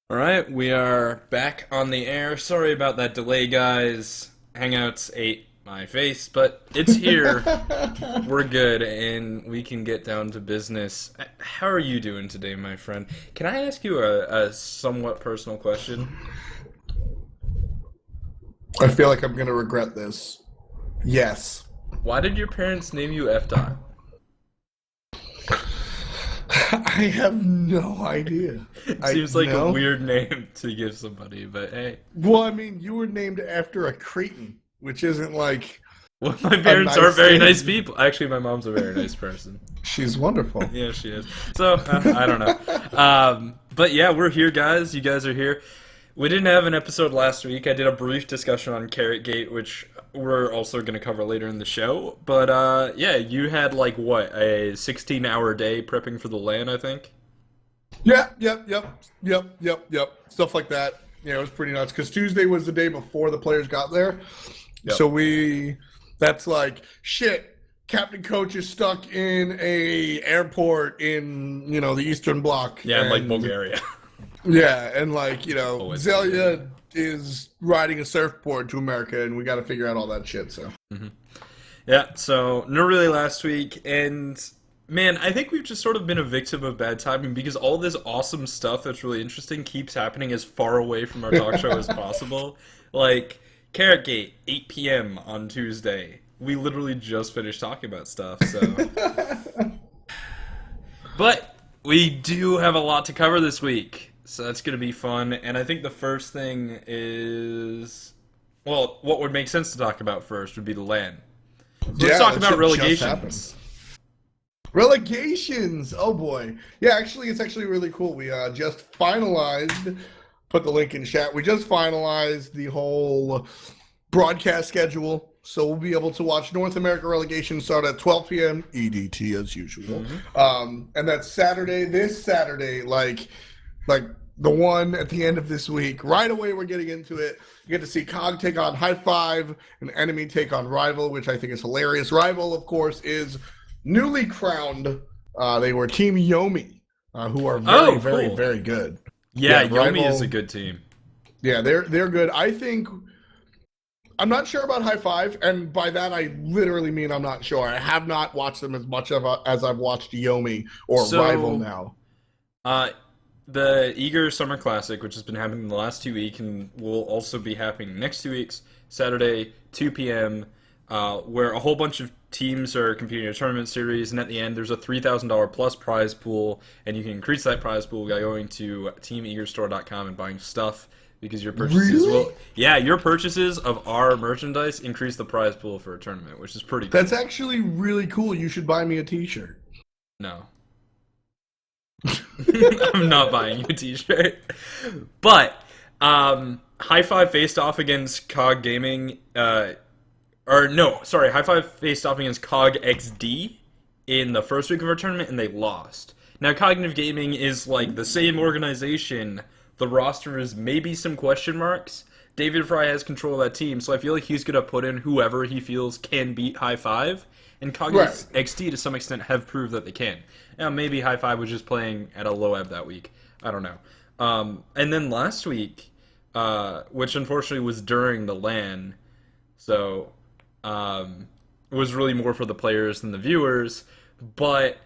All right, we are back on the air. Sorry about that delay, guys. Hangouts ate my face, but it's here. We're good, and we can get down to business. How are you doing today, my friend? Can I ask you a somewhat personal question? I feel like I'm gonna regret this. Yes. Why did your parents name you F. Dot? I have no idea. Seems like a weird name to give somebody, but hey. Well, I mean, you were named after a Cretan, which isn't like Well, my a parents are nice very thing. nice people. Actually, my mom's a very nice person. She's wonderful. Yeah, she is. So, I don't know. But yeah, we're here, guys. You guys are here. We didn't have an episode last week. I did a brief discussion on carrotgate, which we're also going to cover later in the show. But yeah, you had like what, a 16-hour day prepping for the LAN, I think? Yep. Stuff like that. Yeah, it was pretty nuts because Tuesday was the day before the players got there. Yep. So that's like, shit, Captain Coach is stuck in a airport in, the Eastern Bloc. Yeah, in like Bulgaria. Yeah, and like, Always Zelia is riding a surfboard to America, and we got to figure out all that shit, so. Yeah, so no really last week, and man, I think we've just sort of been a victim of bad timing because all this awesome stuff that's really interesting keeps happening as far away from our talk show as possible. Like, Carrot Gate, 8 p.m. on Tuesday. We literally just finished talking about stuff, so. But we do have a lot to cover this week, so that's going to be fun. And I think the first thing is, well, what would make sense to talk about first would be the LAN. So let's talk about relegations. Relegations! Oh boy. Yeah, actually, it's actually really cool. We just finalized, put the link in chat, we just finalized the whole broadcast schedule. So we'll be able to watch North America relegation start at 12 p.m. EDT as usual. And that's Saturday, this Saturday, like the one at the end of this week. Right away, we're getting into it. You get to see COG take on High Five and Enemy take on Rival, which I think is hilarious. Rival, of course, is newly crowned. They were Team Yomi, who are very, very, very good. Yeah, Yomi Rival is a good team. Yeah, they're good. I think I'm not sure about High Five, and by that I literally mean I'm not sure. I have not watched them as much as I've watched Yomi or Rival now. The Eager Summer Classic, which has been happening the last 2 weeks and will also be happening next 2 weeks, Saturday, 2 p.m., where a whole bunch of teams are competing in a tournament series, and at the end there's a $3,000 plus prize pool, and you can increase that prize pool by going to teameagerstore.com and buying stuff, because your purchases your purchases of our merchandise increase the prize pool for a tournament, which is pretty cool. That's actually really cool. You should buy me a t-shirt. No. I'm not buying you a t-shirt. But High Five faced off against COG Gaming, High Five faced off against COG XD in the first week of our tournament, and they lost. Now, Cognitive Gaming is like the same organization. The roster is maybe some question marks. David Fry has control of that team, so I feel like he's going to put in whoever he feels can beat High Five. And COG XD, to some extent, have proved that they can. Now, maybe High Five was just playing at a low ebb that week. I don't know. And then last week, which unfortunately was during the LAN, so it was really more for the players than the viewers, but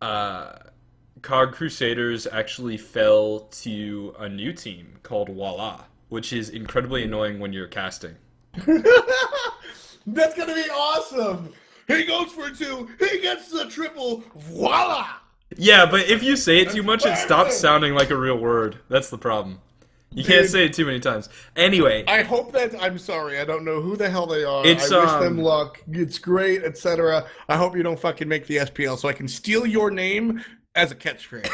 COG Crusaders actually fell to a new team called Voila, which is incredibly annoying when you're casting. That's going to be awesome! He goes for two. He gets the triple. Voila! Yeah, but if you say it too much, it stops sounding like a real word. That's the problem. You can't say it too many times. Anyway. I hope that... I'm sorry. I don't know who the hell they are. I wish um, them luck. It's great, etc. I hope you don't fucking make the SPL so I can steal your name as a catchphrase.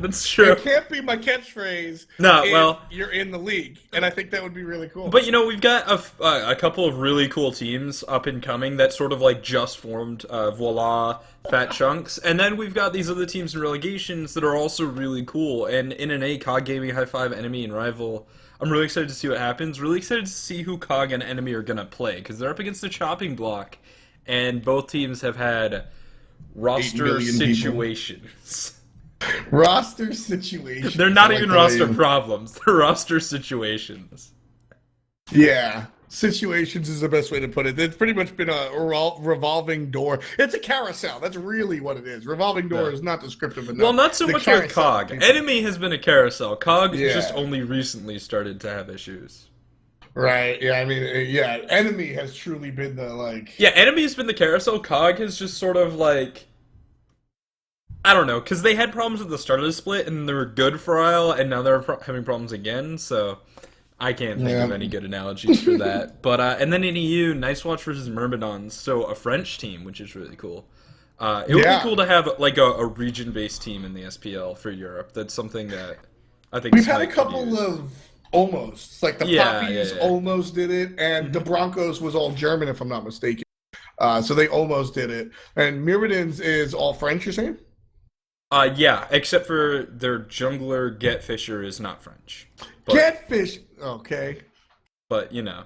That's true. It can't be my catchphrase if you're in the league, and I think that would be really cool. But, we've got a couple of really cool teams up and coming that sort of, like, just formed, Voila, Fat Chunks, and then we've got these other teams in relegations that are also really cool, and in an A, COG Gaming, High Five, Enemy, and Rival. I'm really excited to see what happens, really excited to see who COG and Enemy are gonna play, because they're up against the chopping block, and both teams have had roster situations. Roster situations. They're not I like even the way roster you- problems. They're roster situations. Yeah. Situations is the best way to put it. It's pretty much been a revolving door. It's a carousel. That's really what it is. Revolving door Yeah. is not descriptive enough. Well, not so It's a much with carousel, COG. people. Enemy has been a carousel. COG Yeah. just only recently started to have issues. Right. Yeah. I mean, yeah. Enemy has truly been the like. Yeah, Enemy has been the carousel. COG has just sort of like, I don't know, because they had problems at the start of the split and they were good for a while, and now they're having problems again. So I can't think of any good analogies for that. But and then in EU, Nice Watch versus Myrmidons, so a French team, which is really cool. It would be cool to have like a region-based team in the SPL for Europe. That's something that I think We've had a Smite could couple use. of almost, like the Poppies yeah. almost did it, and the Broncos was all German, if I'm not mistaken. So they almost did it. And Myrmidons is all French, you're saying? Yeah, except for their jungler Get Fisher is not French. But, Catfish. Okay. but you know.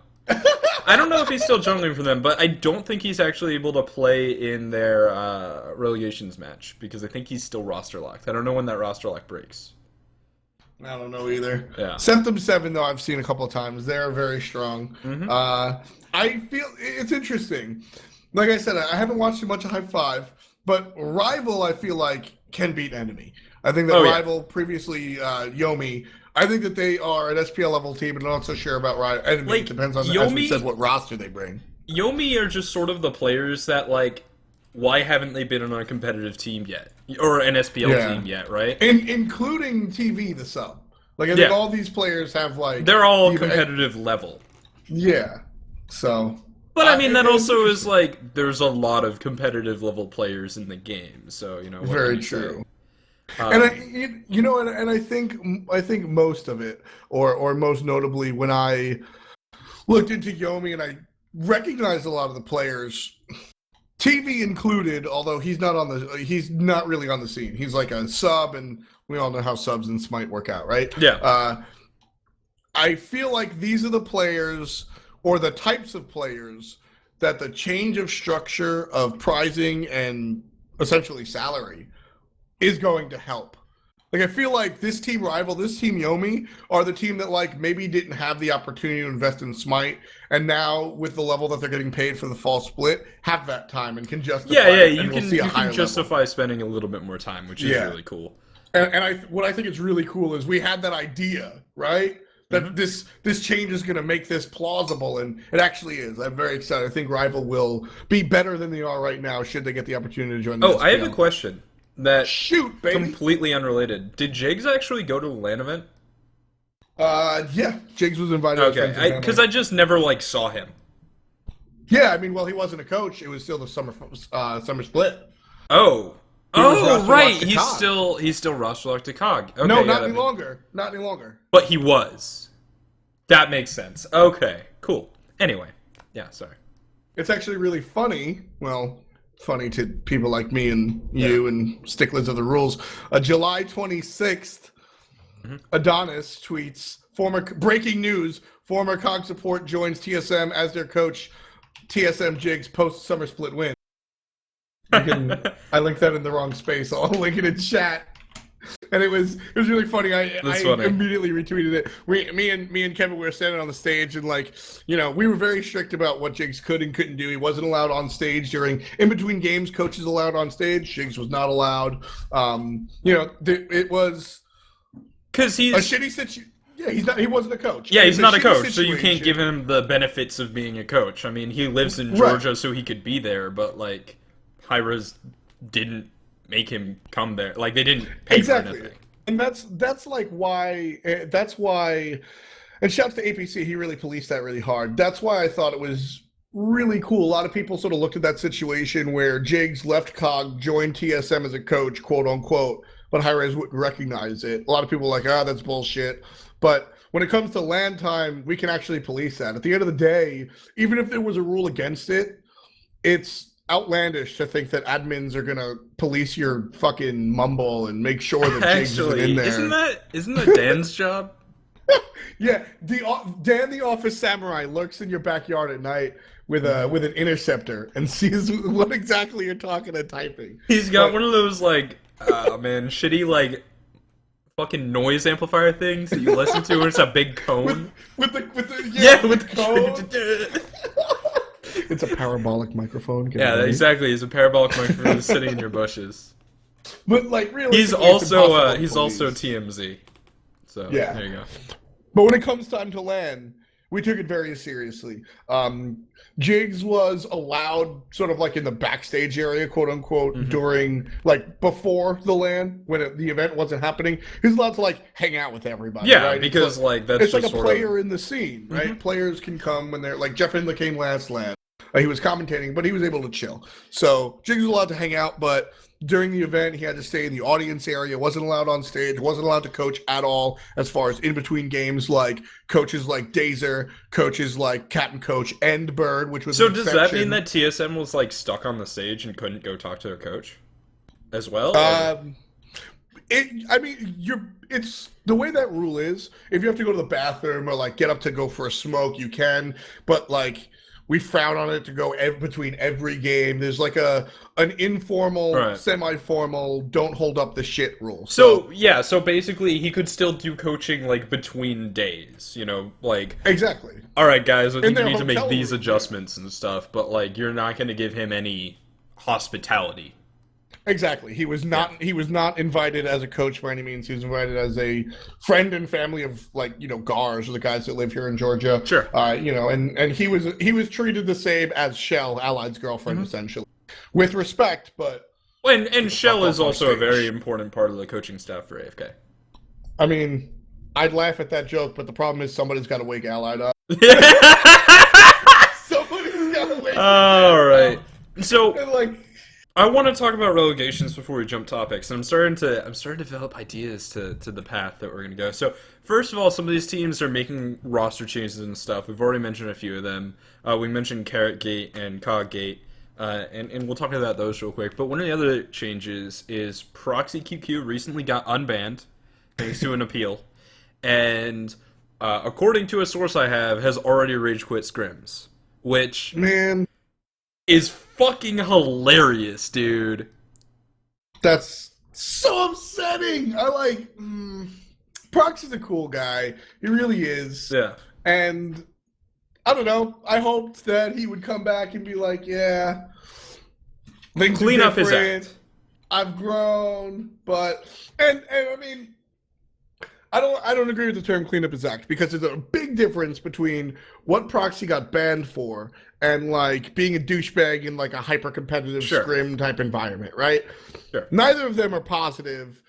I don't know if he's still jungling for them, but I don't think he's actually able to play in their relegations match because I think he's still roster locked. I don't know when that roster lock breaks. I don't know either. Yeah. Symptom 7, though, I've seen a couple of times. They're very strong. I feel it's interesting. Like I said, I haven't watched too much of High Five, but Rival, I feel like, can beat Enemy. I think that Rival, previously Yomi, I think that they are an SPL level team, but I'm not so sure about Enemy. Like, It depends on, as Yomi- we said, what roster they bring. Yomi are just sort of the players that, like, why haven't they been on a competitive team yet? Or an SPL team yet, right? Including TV, the sub. Like, I think all these players have, like... They're all competitive level. Yeah. So... But I mean, that also is like there's a lot of competitive level players in the game, so you know. What very can you true. say? And I think most of it, or most notably, when I looked into Yomi and I recognized a lot of the players, TV included, although he's not really on the scene. He's like a sub, and we all know how subs and Smite work out, right? Yeah. I feel like these are the players or the types of players that the change of structure of prizing and essentially salary is going to help. Like, I feel like this team Rival, this team Yomi are the team that, like, maybe didn't have the opportunity to invest in Smite, and now with the level that they're getting paid for the fall split, have that time and can justify you can justify spending a little bit more time, which is really cool. And what I think is really cool is we had that idea, right? That this change is going to make this plausible, and it actually is. I'm very excited. I think Rival will be better than they are right now should they get the opportunity to join the SPL. I have a question that baby. Completely unrelated. Did Jiggs actually go to the LAN event? Yeah, Jiggs was invited. Okay, because I just never saw him. Yeah, I mean, well, he wasn't a coach. It was still the summer split. Oh, right. He's still roster locked to COG. Okay, no, not any longer. Not any longer. But he was. That makes sense. Okay, cool. Anyway, yeah, sorry. It's actually really funny. Well, funny to people like me and you and sticklers of the rules. July 26th, Adonis tweets, breaking news, former COG support joins TSM as their coach. TSM Jiggs post summer split win. I linked that in the wrong space. I'll link it in chat. And it was really funny. I immediately retweeted it. Me and Kevin were standing on the stage, and we were very strict about what Jiggs could and couldn't do. He wasn't allowed on stage in between games. Coaches allowed on stage. Jiggs was not allowed. It was because he's a shitty situation. Yeah, he wasn't a coach. Yeah, he's not a coach, so you can't give him the benefits of being a coach. I mean, he lives in Georgia, so he could be there, but Hi-Rez didn't make him come there. They didn't pay for anything. And that's why. And shouts to APC, he really policed that really hard. That's why I thought it was really cool. A lot of people sort of looked at that situation where Jiggs left COG, joined TSM as a coach, quote unquote, but Hi-Rez wouldn't recognize it. A lot of people were like, that's bullshit. But when it comes to LAN time, we can actually police that. At the end of the day, even if there was a rule against it, it's outlandish to think that admins are gonna police your fucking mumble and make sure that Jiggs isn't in there. Isn't that Dan's job? Yeah, Dan the Office Samurai lurks in your backyard at night with an interceptor and sees what exactly you're talking and typing. He's got one of those Man, shitty like fucking noise amplifier things that you listen to, where it's a big cone. with the yeah, with the cone. It's a parabolic microphone. Yeah, exactly. It's a parabolic microphone sitting in your bushes. But like, really, he's also TMZ. So yeah, there you go. But when it comes time to LAN, we took it very seriously. Jiggs was allowed sort of like in the backstage area, quote unquote, during like before the LAN when the event wasn't happening. He's allowed to like hang out with everybody. Yeah, right? because like that's it's just like a player in the scene, right? Players can come when they're like Jeff Hindley came last LAN. He was commentating, but he was able to chill. So Jiggs was allowed to hang out, but during the event, he had to stay in the audience area, wasn't allowed on stage, wasn't allowed to coach at all as far as in between games, like coaches like Dazer, coaches like Captain Coach and Bird, which was So does that mean that TSM was like stuck on the stage and couldn't go talk to their coach as well? It's the way that rule is, if you have to go to the bathroom or like get up to go for a smoke, you can, but like we frown on it to go between every game. There's like an informal, semi-formal, don't hold up the shit rule. So yeah, so basically he could still do coaching like between days, you know, like exactly. All right, guys, I think you need to make these adjustments and stuff, but like you're not going to give him any hospitality. Exactly. He was not. Yeah. He was not invited as a coach by any means. He was invited as a friend and family of like Gars, or the guys that live here in Georgia. Sure. And he was treated the same as Shell, Allied's girlfriend, essentially, with respect. But and Shell is also a very important part of the coaching staff for AFK. I mean, I'd laugh at that joke, but the problem is somebody's got to wake Allied up. Somebody's got to wake. All right. So and like. I want to talk about relegations before we jump topics, and I'm starting to develop ideas to the path that we're going to go. So, first of all, some of these teams are making roster changes and stuff. We've already mentioned a few of them. We mentioned carrotgate and carrotgate, and we'll talk about those real quick. But one of the other changes is Proxy QQ recently got unbanned thanks to an appeal, and according to a source I have, has already rage quit scrims, which is fucking hilarious, dude. That's so upsetting. I like Proxy's a cool guy. He really is. Yeah. And I don't know. I hoped that he would come back and be like, yeah, things clean are up his act. I've grown, but and I mean, I don't agree with the term clean up his act, because there's a big difference between what Proxy got banned for and like being a douchebag in like a hyper competitive scrim type environment, right? Sure. Neither of them are positive.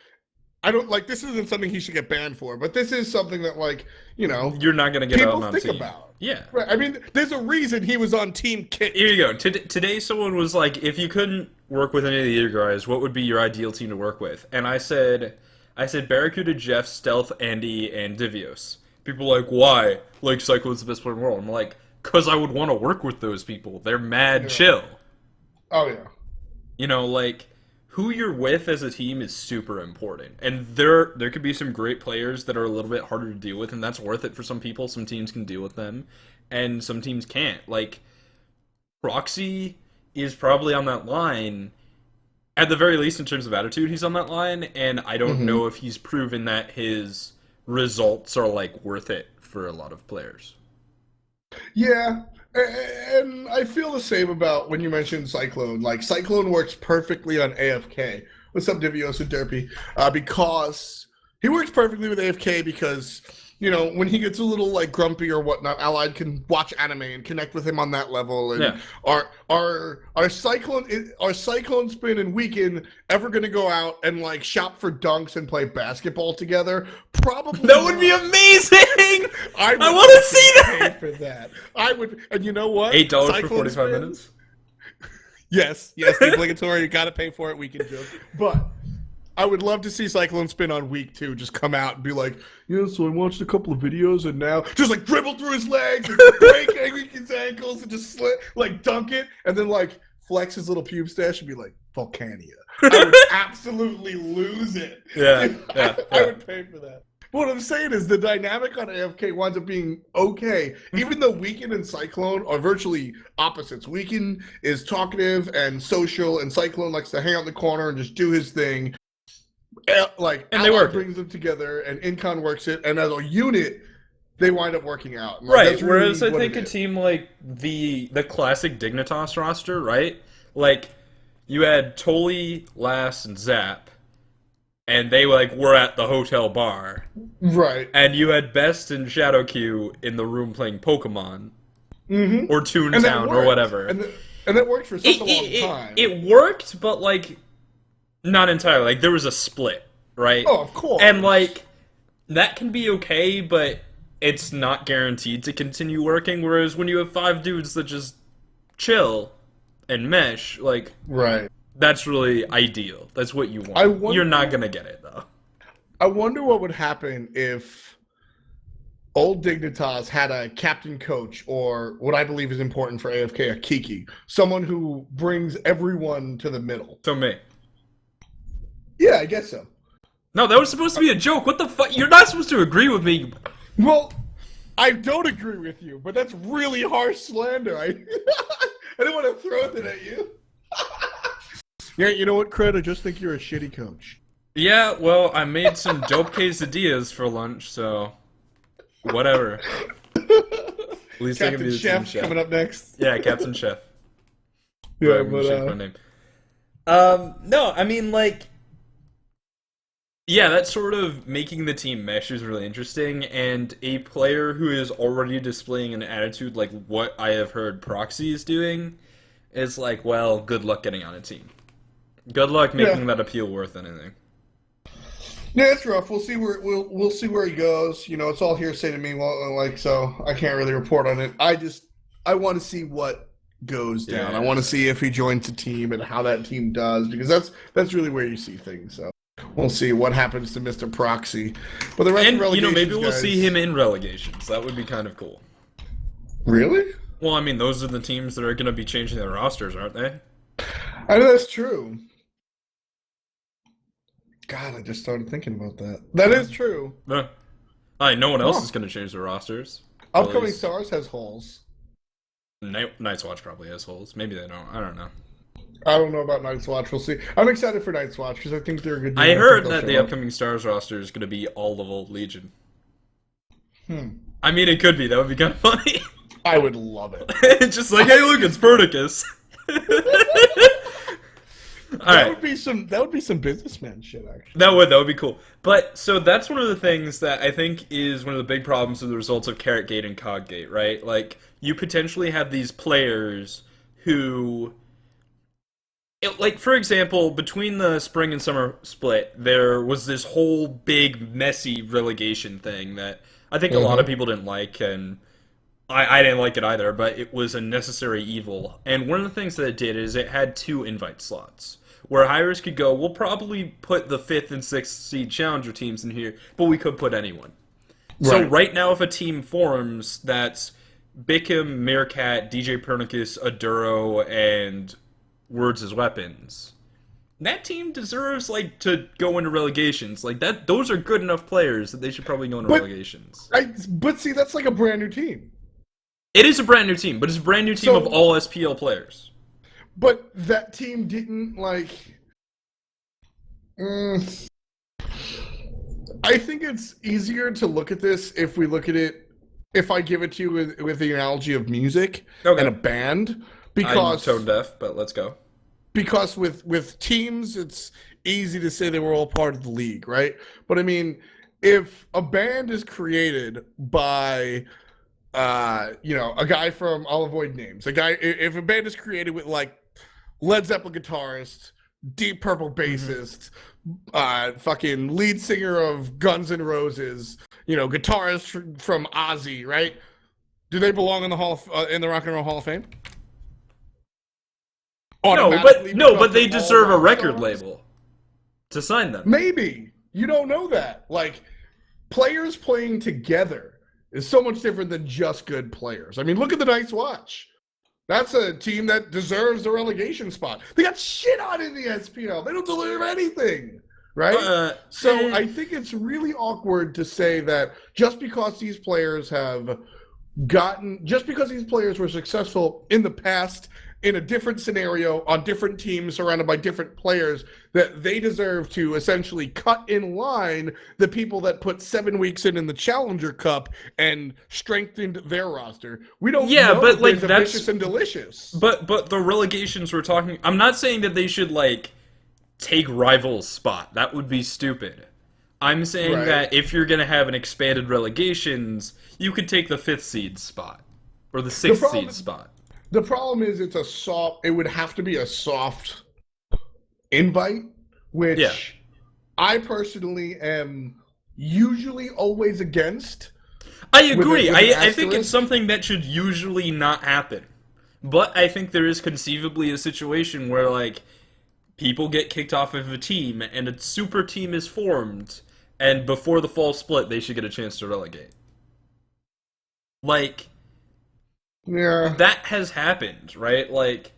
I don't like, this isn't something he should get banned for, but this is something that like, you're not gonna get people on think team. About. Yeah. Right. I mean, there's a reason he was on Team Kit. Here you go. Today someone was like, if you couldn't work with any of the other guys, what would be your ideal team to work with? And I said Barracuda, Jeff, Stealth, Andy, and Divios. People are like, why? Like, Cyclone's the best player in the world. I'm like, because I would want to work with those people. They're mad chill. Oh, yeah. Like, who you're with as a team is super important. And there could be some great players that are a little bit harder to deal with, and that's worth it for some people. Some teams can deal with them, and some teams can't. Like, Proxy is probably on that line. At the very least, in terms of attitude, he's on that line, and I don't know if he's proven that his results are, like, worth it for a lot of players. Yeah, and I feel the same about when you mentioned Cyclone. Like, Cyclone works perfectly on AFK. What's up, Divios and Derpy? Because he works perfectly with AFK because, when he gets a little, like, grumpy or whatnot, Allied can watch anime and connect with him on that level. And are Cyclone Spin and Weekend ever going to go out and, like, shop for dunks and play basketball together? Probably That would be amazing! I want to see that! For that. I would, and you know what? $8 for 45 minutes? Yes, the obligatory, you got to pay for it, Weekend joke. But I would love to see Cyclone Spin on week 2 just come out and be like, so I watched a couple of videos and now just like dribble through his legs and break his ankles and just dunk it and then like flex his little pube stash and be like, Volcania. I would absolutely lose it. Yeah. I would pay for that. What I'm saying is the dynamic on AFK winds up being okay, even though Weekend and Cyclone are virtually opposites. Weekend is talkative and social, and Cyclone likes to hang out in the corner and just do his thing. like And they Outlaw work it. brings them together, and Incon works it, and as a unit, they wind up working out. And, like, Right. that's really Whereas I what think it a is. team like the classic Dignitas roster, right? Like you had Tolly, Lass, and Zap, and they like were at the hotel bar, Right. and you had Best and Shadowq in the room playing Pokemon Mm-hmm. or And that Toontown or worked. whatever. And that worked for such It, a it, long it, time. it worked, but like not entirely. Like there was a split, right? Oh, of course. And like that can be okay, but it's not guaranteed to continue working. Whereas when you have 5 dudes that just chill and mesh, like Right. that's really ideal. That's what you want. I wonder- You're not gonna get it though. I wonder what would happen if old Dignitas had a captain coach, or what I believe is important for AFK, a Kiki. Someone who brings everyone to the middle. So me. Yeah, I guess so. No, that was supposed to be a joke. What the fuck? You're not supposed to agree with me. Well, I don't agree with you, but that's really harsh slander. I didn't want to throw that at you. Yeah, you know what, Krett? I just think you're a shitty coach. Yeah, well, I made some dope quesadillas for lunch, so whatever. At least I can Captain be the Chef team chef. coming up next. Yeah, Captain Chef. Yeah, I'm gonna but change my name. No, I mean like, yeah, that sort of making the team mesh is really interesting, and a player who is already displaying an attitude like what I have heard Proxy is doing is like, well, good luck getting on a team. Good luck making that appeal worth anything. yeah, it's rough. We'll see where we'll see where he goes. You know, it's all hearsay to me. Well, like, so I can't really report on it. I want to see what goes down. Yeah. I want to see if he joins the team and how that team does, because that's really where you see things. So we'll see what happens to Mr. Proxy. But the rest And, of Relegations, maybe we'll guys, see him in Relegations. That would be kind of cool. Really? Well, I mean, those are the teams that are going to be changing their rosters, aren't they? I know that's true. God, I just started thinking about that. That is true. No one else is going to change their rosters. Upcoming Stars has holes. Night's Watch probably has holes. Maybe they don't. I don't know. I don't know about Night's Watch. We'll see. I'm excited for Night's Watch because I think they're a good team. I heard think that they'll the show up. upcoming Stars roster is going to be all of Old Legion. I mean, it could be. That would be kind of funny. I would love it. Just like, hey, look, it's Spartacus. That would be some businessman shit, actually. That would be cool. But so that's one of the things that I think is one of the big problems with the results of carrotgate and coggate, right? Like you potentially have these players who, like for example, between the spring and summer split, there was this whole big messy relegation thing that I think a lot of people didn't like, and I didn't like it either. But it was a necessary evil. And one of the things that it did is it had 2 invite slots, where Hi-Rez could go, we'll probably put the 5th and 6th seed challenger teams in here, but we could put anyone. Right. So right now, if a team forms that's Bickham, Meerkat, DJ Pernicus, Aduro, and Words as Weapons, that team deserves like to go into relegations. Like that, those are good enough players that they should probably go into relegations. But see, that's like a brand new team. It is a brand new team, but it's a brand new team of all SPL players. But that team didn't like. I think it's easier to look at this if we look at it. If I give it to you with the analogy of music and a band, because I'm tone deaf, but let's go. Because with teams, it's easy to say they were all part of the league, right? But I mean, if a band is created by a guy from, I'll avoid names. If a band is created with like Led Zeppelin guitarist, Deep Purple bassist, fucking lead singer of Guns N' Roses, guitarist from Ozzy, right? Do they belong in the in the Rock and Roll Hall of Fame? No, but they deserve a record label to sign them. Maybe. You don't know that. Like, players playing together is so much different than just good players. I mean, look at the Night's Watch. That's a team that deserves a relegation spot. They got shit on in the SPL. They don't deliver anything, right? So I think it's really awkward to say that just because these players were successful in the past in a different scenario on different teams surrounded by different players that they deserve to essentially cut in line the people that put 7 weeks in the Challenger Cup and strengthened their roster. We don't know but if like there's ambitious and delicious. But the relegations we're talking, I'm not saying that they should like take rivals' spot. That would be stupid. I'm saying that if you're gonna have an expanded relegations, you could take the 5th seed spot or the 6th seed spot. The problem is it would have to be a soft invite, which I personally am usually always against. I agree. I think it's something that should usually not happen. But I think there is conceivably a situation where, like, people get kicked off of a team and a super team is formed, and before the fall split, they should get a chance to relegate. Like, that has happened, right? Like,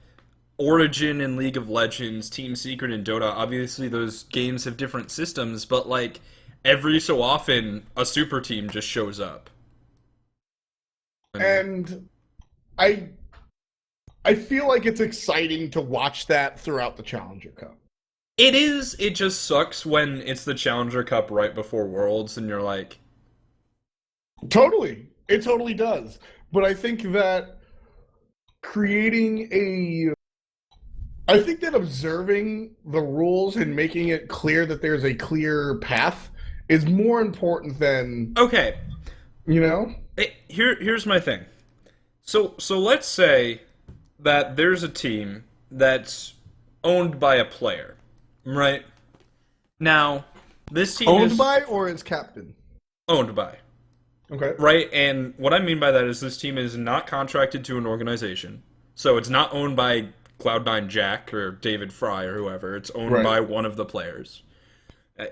Origin in League of Legends, Team Secret in Dota, obviously those games have different systems, but, like, every so often, a super team just shows up. And I feel like it's exciting to watch that throughout the Challenger Cup. It is. It just sucks when it's the Challenger Cup right before Worlds, and you're like... Totally. It totally does. But I think that I think that observing the rules and making it clear that there's a clear path is more important than... Okay. You know? Here's my thing. So let's say that there's a team that's owned by a player, right? Now, this team owned by or is captain? Owned by. Okay. Right, and what I mean by that is this team is not contracted to an organization. So it's not owned by Cloud9 Jack or David Fry or whoever. It's owned by one of the players.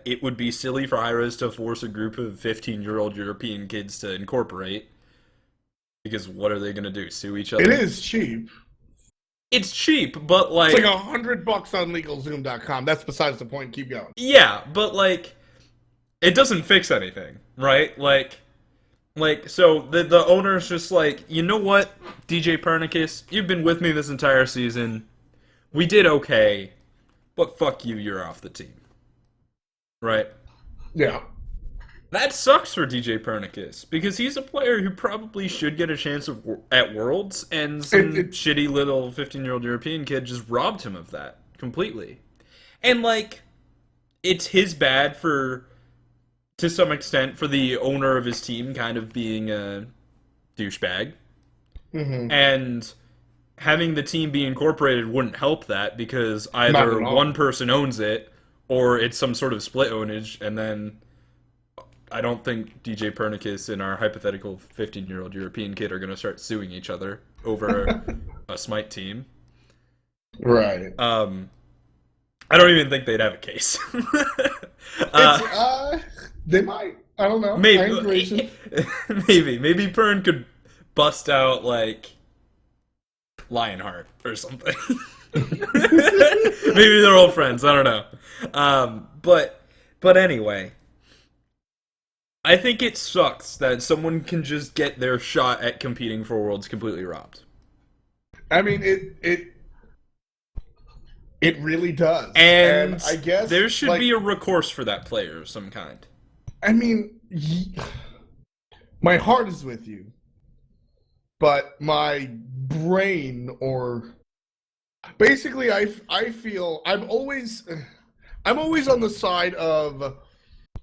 It would be silly for Hi-Rez to force a group of 15-year-old European kids to incorporate. Because what are they going to do? Sue each other? It is cheap. It's cheap, but like... It's like $100 on LegalZoom.com. That's besides the point. Keep going. Yeah, but like... It doesn't fix anything, right? Like, so the owner's just like, you know what, DJ Pernicus, you've been with me this entire season. We did okay, but fuck you, you're off the team. Right? Yeah. That sucks for DJ Pernicus, because he's a player who probably should get a chance at Worlds, and some shitty little 15-year-old European kid just robbed him of that completely. And, like, it's his bad for... to some extent, for the owner of his team kind of being a douchebag. Mm-hmm. And having the team be incorporated wouldn't help that, because either one person owns it, or it's some sort of split ownage, and then I don't think DJ Pernicus and our hypothetical 15-year-old European kid are going to start suing each other over a Smite team. Right. I don't even think they'd have a case. They might. I don't know. Maybe. Maybe Pern could bust out, like, Lionheart or something. Maybe they're old friends. I don't know. But anyway, I think it sucks that someone can just get their shot at competing for Worlds completely robbed. I mean, it really does. And I guess there should be a recourse for that player of some kind. I mean, my heart is with you, but my brain, or basically, I feel I'm always on the side of,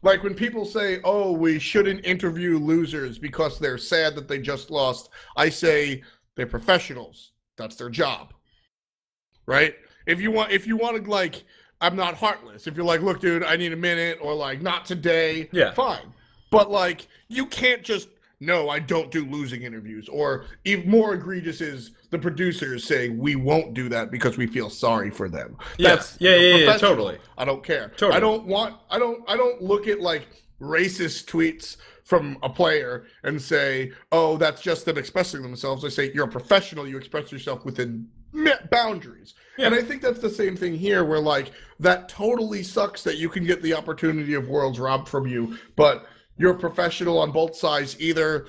like, when people say, "Oh, we shouldn't interview losers because they're sad that they just lost." I say they're professionals. That's their job, right? If you want to, like, I'm not heartless. If you're like, look, dude, I need a minute, or like, not today, fine. But like, you can't just, no, I don't do losing interviews. Or even more egregious is the producers saying we won't do that because we feel sorry for them. That's totally. I don't care. Totally. I don't look at like racist tweets from a player and say, oh, that's just them expressing themselves. I say, you're a professional, you express yourself within boundaries. Yeah. And I think that's the same thing here, where like, that totally sucks that you can get the opportunity of Worlds robbed from you, but you're a professional on both sides. Either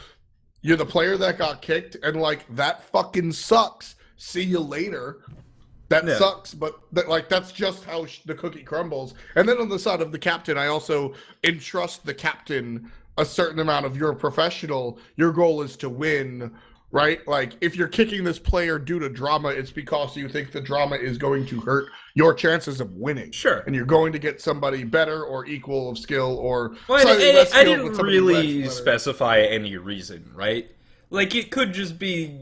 you're the player that got kicked and like, that fucking sucks. see you later. That Yeah. sucks, but that's just how the cookie crumbles. And then on the side of the captain, I also entrust the captain a certain amount of your professional. Your goal is to win, right? Like, if you're kicking this player due to drama, it's because you think the drama is going to hurt your chances of winning. Sure. And you're going to get somebody better or equal of skill or Well, slightly less I skilled didn't with somebody really less. specify any reason, right? Like, it could just be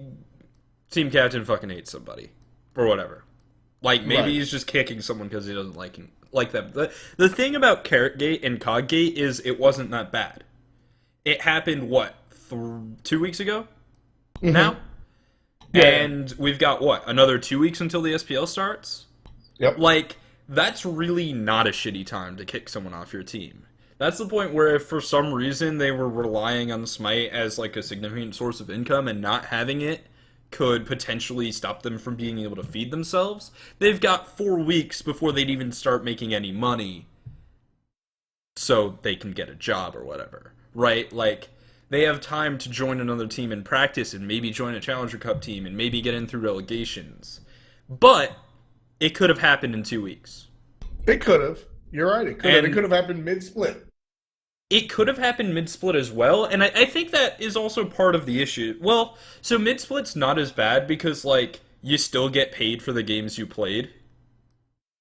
team captain fucking hates somebody or whatever. Like, maybe Right. he's just kicking someone because he doesn't like them. The thing about carrotgate and coggate is it wasn't that bad. It happened, what, 2 weeks ago? Mm-hmm. Now? Yeah. And we've got, what, another 2 weeks until the SPL starts? Yep. Like, that's really not a shitty time to kick someone off your team. That's the point where if for some reason they were relying on Smite as, like, a significant source of income and not having it could potentially stop them from being able to feed themselves, they've got 4 weeks before they'd even start making any money so they can get a job or whatever, right? Like, they have time to join another team and practice and maybe join a Challenger Cup team and maybe get in through relegations. But it could have happened in 2 weeks. It could have. You're right. It could have. It could have happened mid-split. It could have happened mid-split as well, and I think that is also part of the issue. Well, so mid-split's not as bad because, like, you still get paid for the games you played,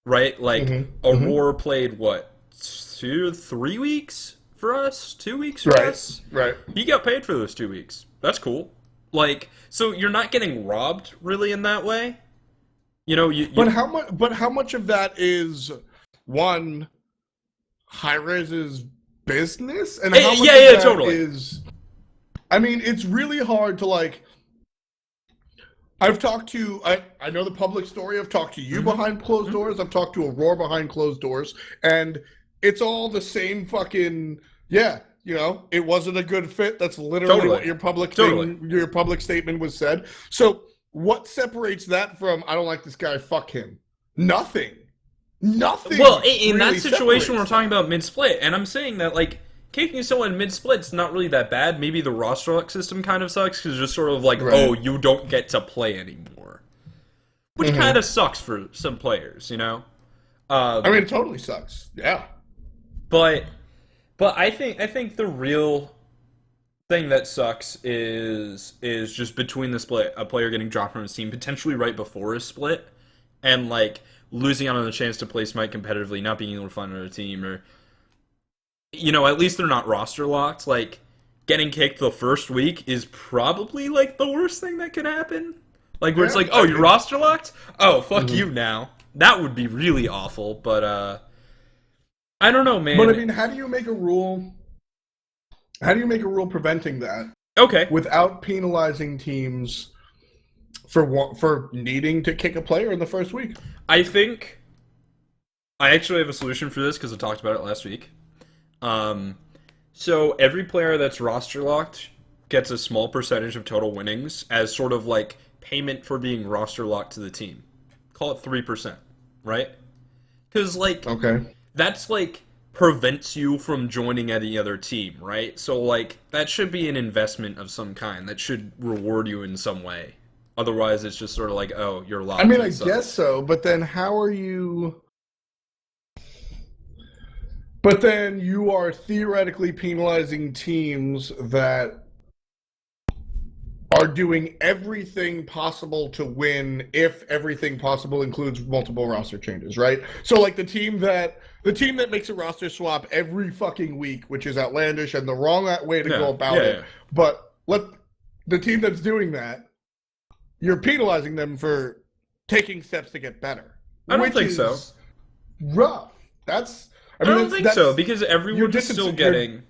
right? Like, Aurora played, what, 3 weeks for us? 2 weeks for us? Right. He got paid for those 2 weeks. That's cool. Like, so you're not getting robbed, really, in that way. You know, But how much of that is, one, Hi-Rez's business, and how much of that totally is, I mean, it's really hard to, like, I've talked to, I know the public story, I've talked to you behind closed doors, I've talked to Aurora behind closed doors, and it's all the same fucking, yeah, you know, it wasn't a good fit. That's literally what your public your public statement was said. So what separates that from, I don't like this guy, fuck him? Nothing. Well, in really that situation, we're separates talking about mid-split, and I'm saying that, like, kicking someone mid-split's not really that bad. Maybe the roster lock system kind of sucks, because it's just sort of like, oh, you don't get to play anymore. Which kind of sucks for some players, you know? I mean, it totally sucks. Yeah. But I think the real thing that sucks is just between the split, a player getting dropped from his team, potentially right before his split, and, like, losing out on the chance to play Smite competitively, not being able to find another team, or, you know, at least they're not roster locked. Like, getting kicked the first week is probably, like, the worst thing that could happen. Like, where it's like, oh, you're roster locked? Oh, fuck you now. That would be really awful, but, I don't know, man. But, I mean, how do you make a rule preventing that? Okay. Without penalizing teams for needing to kick a player in the first week? I think I actually have a solution for this because I talked about it last week. So every player that's roster locked gets a small percentage of total winnings as sort of like payment for being roster locked to the team. Call it 3%, right? Because, like, that's, like, prevents you from joining any other team, right? So, like, that should be an investment of some kind. That should reward you in some way. Otherwise, it's just sort of like, oh, you're locked. I mean, I guess so, but then how are you... But then you are theoretically penalizing teams that are doing everything possible to win if everything possible includes multiple roster changes, right? So, like, the team that makes a roster swap every fucking week, which is outlandish and the wrong way to go about it, but the team that's doing that, you're penalizing them for taking steps to get better. I don't think so. Rough. I don't think so, because everyone's still getting...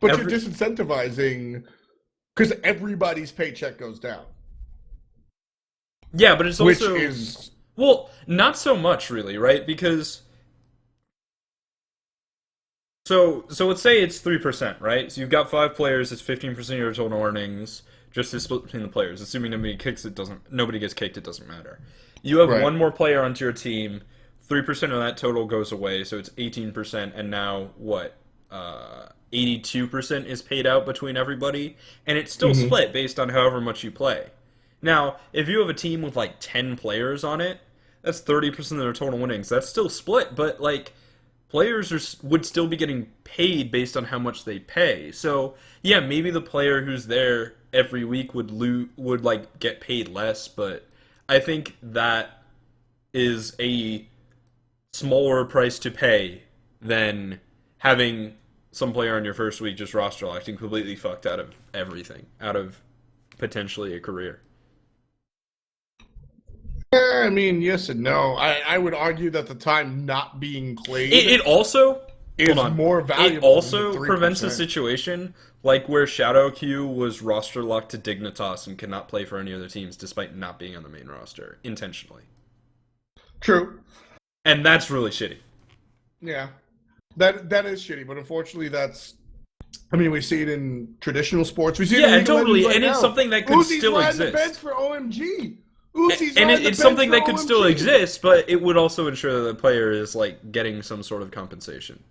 But you're disincentivizing because everybody's paycheck goes down. Yeah, but it's also... Which is... Well, not so much, really, right? Because... So let's say it's 3%, right? So you've got 5 players, it's 15% of your total earnings, just to split between the players. Assuming nobody gets kicked, it doesn't matter. You have one more player onto your team, 3% of that total goes away, so it's 18%, and now, what, 82% is paid out between everybody, and it's still split based on however much you play. Now, if you have a team with like 10 players on it, that's 30% of their total winnings. That's still split, but like players would still be getting paid based on how much they pay. So yeah, maybe the player who's there every week would like get paid less, but I think that is a smaller price to pay than having some player on your first week just roster locked and completely fucked out of everything, out of potentially a career. I mean, yes and no. I would argue that the time not being played It also is more valuable. It also than the prevents a 3%. situation like where Shadow Q was roster locked to Dignitas and could not play for any other teams despite not being on the main roster intentionally. True. And that's really shitty. Yeah. That is shitty, but unfortunately that's I mean, we see it in traditional sports. We see it in League of totally, Legends right and it's now. something that could Uzi's still riding exist. the bench for OMG. And it's something that could still exist, but it would also ensure that the player is like getting some sort of compensation.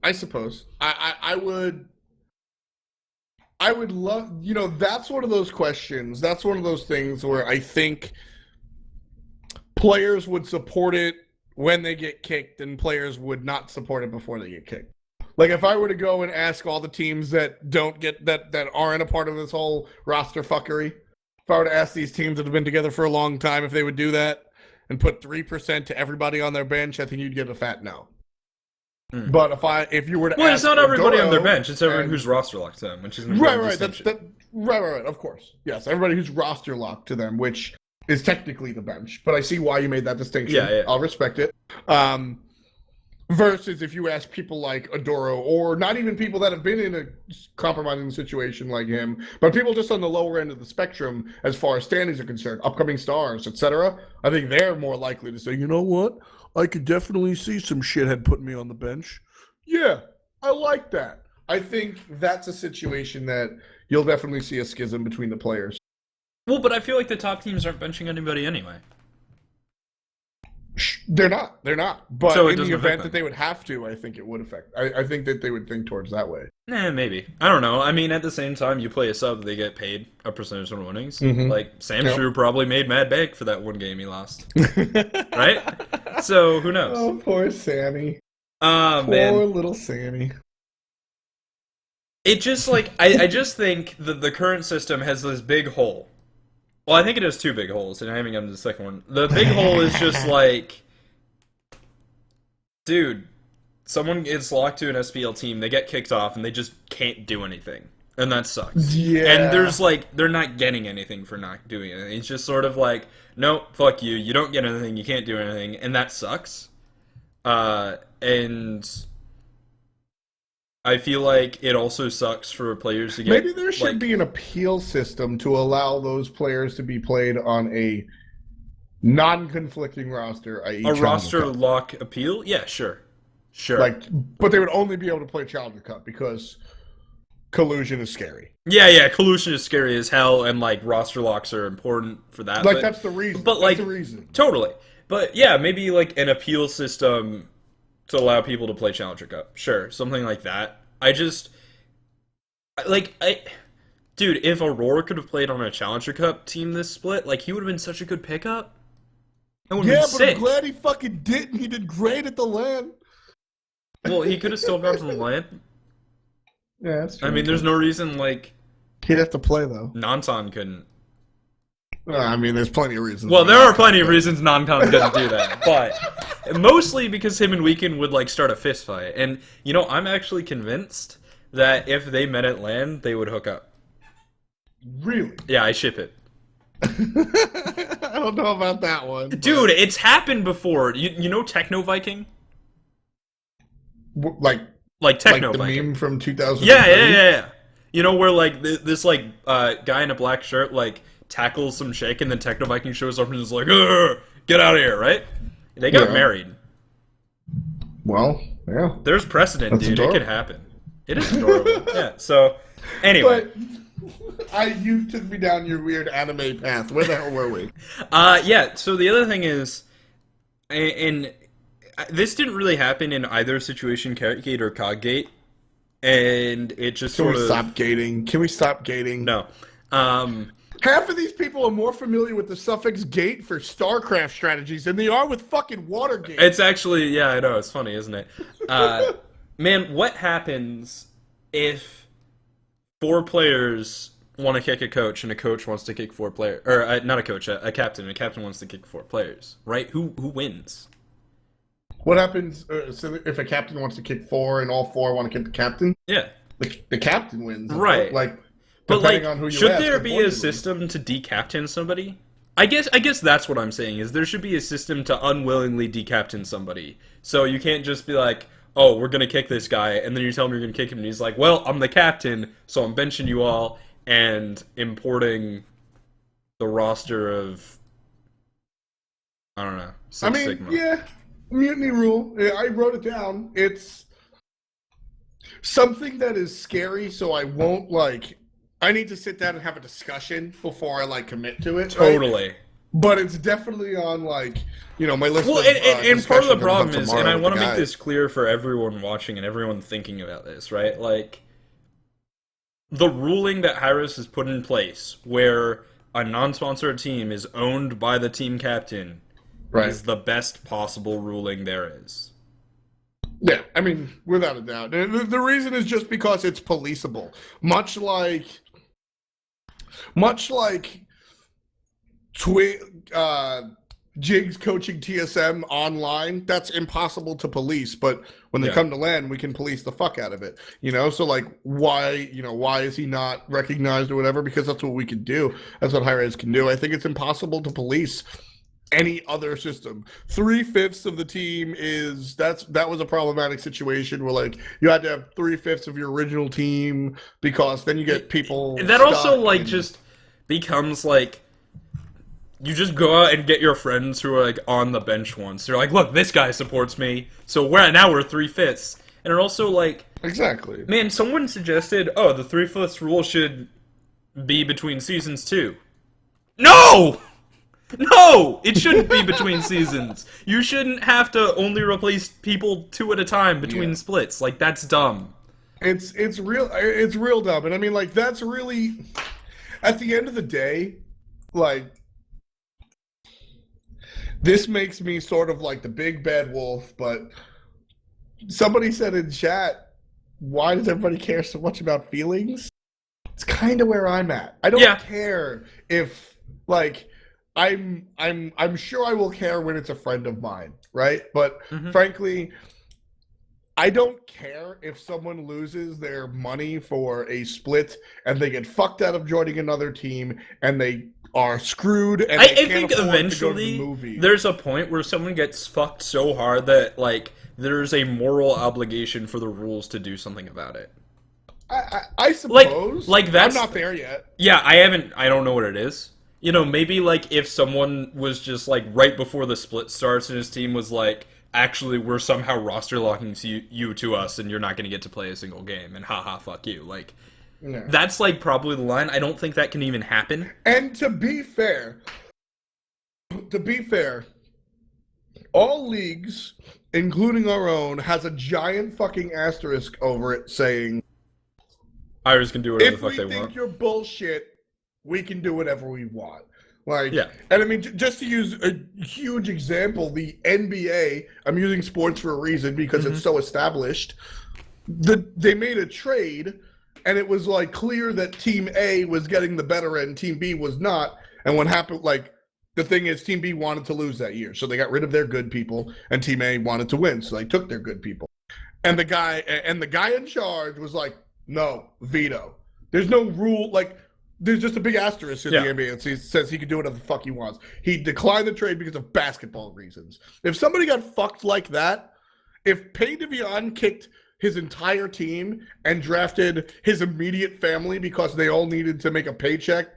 I suppose. I would love, that's one of those questions. That's one of those things where I think players would support it when they get kicked and players would not support it before they get kicked. Like if I were to go and ask all the teams that don't get that aren't a part of this whole roster fuckery, if I were to ask these teams that have been together for a long time if they would do that and put 3% to everybody on their bench, I think you'd get a fat no. But if you were to ask it's not everybody Adoro on their bench; it's everyone who's roster locked to them, which is right. Right. Of course, yes, everybody who's roster locked to them, which is technically the bench. But I see why you made that distinction. Yeah. I'll respect it. Versus if you ask people like Adoro, or not even people that have been in a compromising situation like him, but people just on the lower end of the spectrum as far as standings are concerned, upcoming stars, etc. I think they're more likely to say, you know what, I could definitely see some shithead putting me on the bench. Yeah, I like that. I think that's a situation that you'll definitely see a schism between the players. Well, but I feel like the top teams aren't benching anybody anyway. They're not. But So in the event that they would have to, I think it would affect. I think that they would think towards that way. Maybe. I don't know. I mean, at the same time, you play a sub, they get paid a percentage on winnings. Mhm. Like, Sam Shrew probably made mad bank for that one game he lost. Right? So, who knows? Oh, poor Sammy. Poor man. Little Sammy. It just, like, I just think that the current system has this big hole. Well, I think it has two big holes, and I haven't gotten to the second one. The big hole is just like, dude, someone gets locked to an SPL team, they get kicked off, and they just can't do anything. And that sucks. Yeah. And there's like, they're not getting anything for not doing anything. It's just sort of like, no, fuck you, you don't get anything, you can't do anything, and that sucks. And I feel like it also sucks for players to get... Maybe there should be an appeal system to allow those players to be played on a non-conflicting roster, i.e. A roster lock appeal? Yeah, sure. But they would only be able to play Challenger Cup because collusion is scary. Yeah, collusion is scary as hell, and like roster locks are important for that. Like that's the reason. But that's the reason. Totally. But yeah, maybe like an appeal system to allow people to play Challenger Cup. Sure, something like that. Dude, if Aurora could have played on a Challenger Cup team this split, like he would have been such a good pickup. Yeah, but I'm glad he fucking didn't. He did great at the LAN. Well, he could have still gone to the LAN. Yeah, that's true. I mean, there's no reason like he'd have to play though. Nanton couldn't. I mean, there's plenty of reasons. Well, there are plenty of reasons Nancon didn't do that, but mostly because him and Weekend would like start a fist fight, and I'm actually convinced that if they met at LAN, they would hook up. Really? Yeah, I ship it. I don't know about that one, dude. It's happened before. You know Techno Viking? Like Techno the Viking meme from 2000. Yeah. You know where like this like guy in a black shirt like tackles some chick, and then Techno Viking shows up and is like, get out of here, right? They got married. Well, yeah. There's precedent, That's dude. adorable. It could happen. It is adorable. Yeah, so, anyway. But you took me down your weird anime path. Where the hell were we? Yeah, so the other thing is, and this didn't really happen in either situation, carrotgate or carrotgate, and it just Can sort we of stop gating? Can we stop gating? no. Half of these people are more familiar with the suffix gate for StarCraft strategies than they are with fucking Watergate. It's actually, yeah, I know, it's funny, isn't it? Man, what happens if 4 players want to kick a coach and a coach wants to kick 4 players, or not a coach, a captain, and a captain wants to kick 4 players, right? Who wins? What happens so if a captain wants to kick 4 and all 4 want to kick the captain? Yeah. The captain wins. Right. But like, on who you should ask, there be a system to decaptain somebody? I guess that's what I'm saying, is there should be a system to unwillingly decaptain somebody. So you can't just be like, oh, we're going to kick this guy, and then you tell him you're going to kick him, and he's like, well, I'm the captain, so I'm benching you all and importing the roster of, I don't know, Sigma. Yeah, mutiny rule. Yeah, I wrote it down. It's something that is scary, so I won't, I need to sit down and have a discussion before I commit to it. Totally. Right? But it's definitely on my list. Well, of, and part of the problem is, and I want to make guys. this clear for everyone watching and everyone thinking about this, right? Like, the ruling that Hi-Rez has put in place, where a non-sponsored team is owned by the team captain, is the best possible ruling there is. Yeah, I mean, without a doubt. The reason is just because it's policeable. Much like Jiggs coaching TSM online, that's impossible to police, but when they come to LAN, we can police the fuck out of it. So why is he not recognized or whatever? Because that's what we can do. That's what Hi-Rez can do. I think it's impossible to police any other system. 3/5 of the team that was a problematic situation where you had to have 3/5 of your original team, because then you get people that also just becomes you just go out and get your friends who are on the bench once. They're like, look, this guy supports me, so now we're 3/5. And it also exactly, man, someone suggested, oh, the 3/5 rule should be between seasons too. No, it shouldn't be between seasons. You shouldn't have to only replace people 2 at a time between splits. That's dumb. It's real dumb. And I mean, that's really, at the end of the day, this makes me sort of like the big bad wolf. But somebody said in chat, why does everybody care so much about feelings? It's kind of where I'm at. I don't care if I'm sure I will care when it's a friend of mine, right? But frankly, I don't care if someone loses their money for a split and they get fucked out of joining another team and they are screwed. And I think eventually there's a point where someone gets fucked so hard that there's a moral obligation for the rules to do something about it. I suppose. That's, I'm not there yet. Yeah, I don't know what it is. Maybe if someone was just right before the split starts and his team was actually we're somehow roster locking you to us and you're not going to get to play a single game and haha fuck you. That's probably the line. I don't think that can even happen. And to be fair, all leagues, including our own, has a giant fucking asterisk over it saying Hi-Rez can do whatever the fuck they want. If we think you're bullshit, we can do whatever we want. And I mean, just to use a huge example, the NBA, I'm using sports for a reason because it's so established, they made a trade, and it was clear that Team A was getting the better end, Team B was not, and what happened, the thing is, Team B wanted to lose that year, so they got rid of their good people, and Team A wanted to win, so they took their good people. And the guy in charge was no, veto. There's no rule, there's just a big asterisk in the NBA that says he can do whatever the fuck he wants. He declined the trade because of basketball reasons. If somebody got fucked like that, if Payne DeVion kicked his entire team and drafted his immediate family because they all needed to make a paycheck,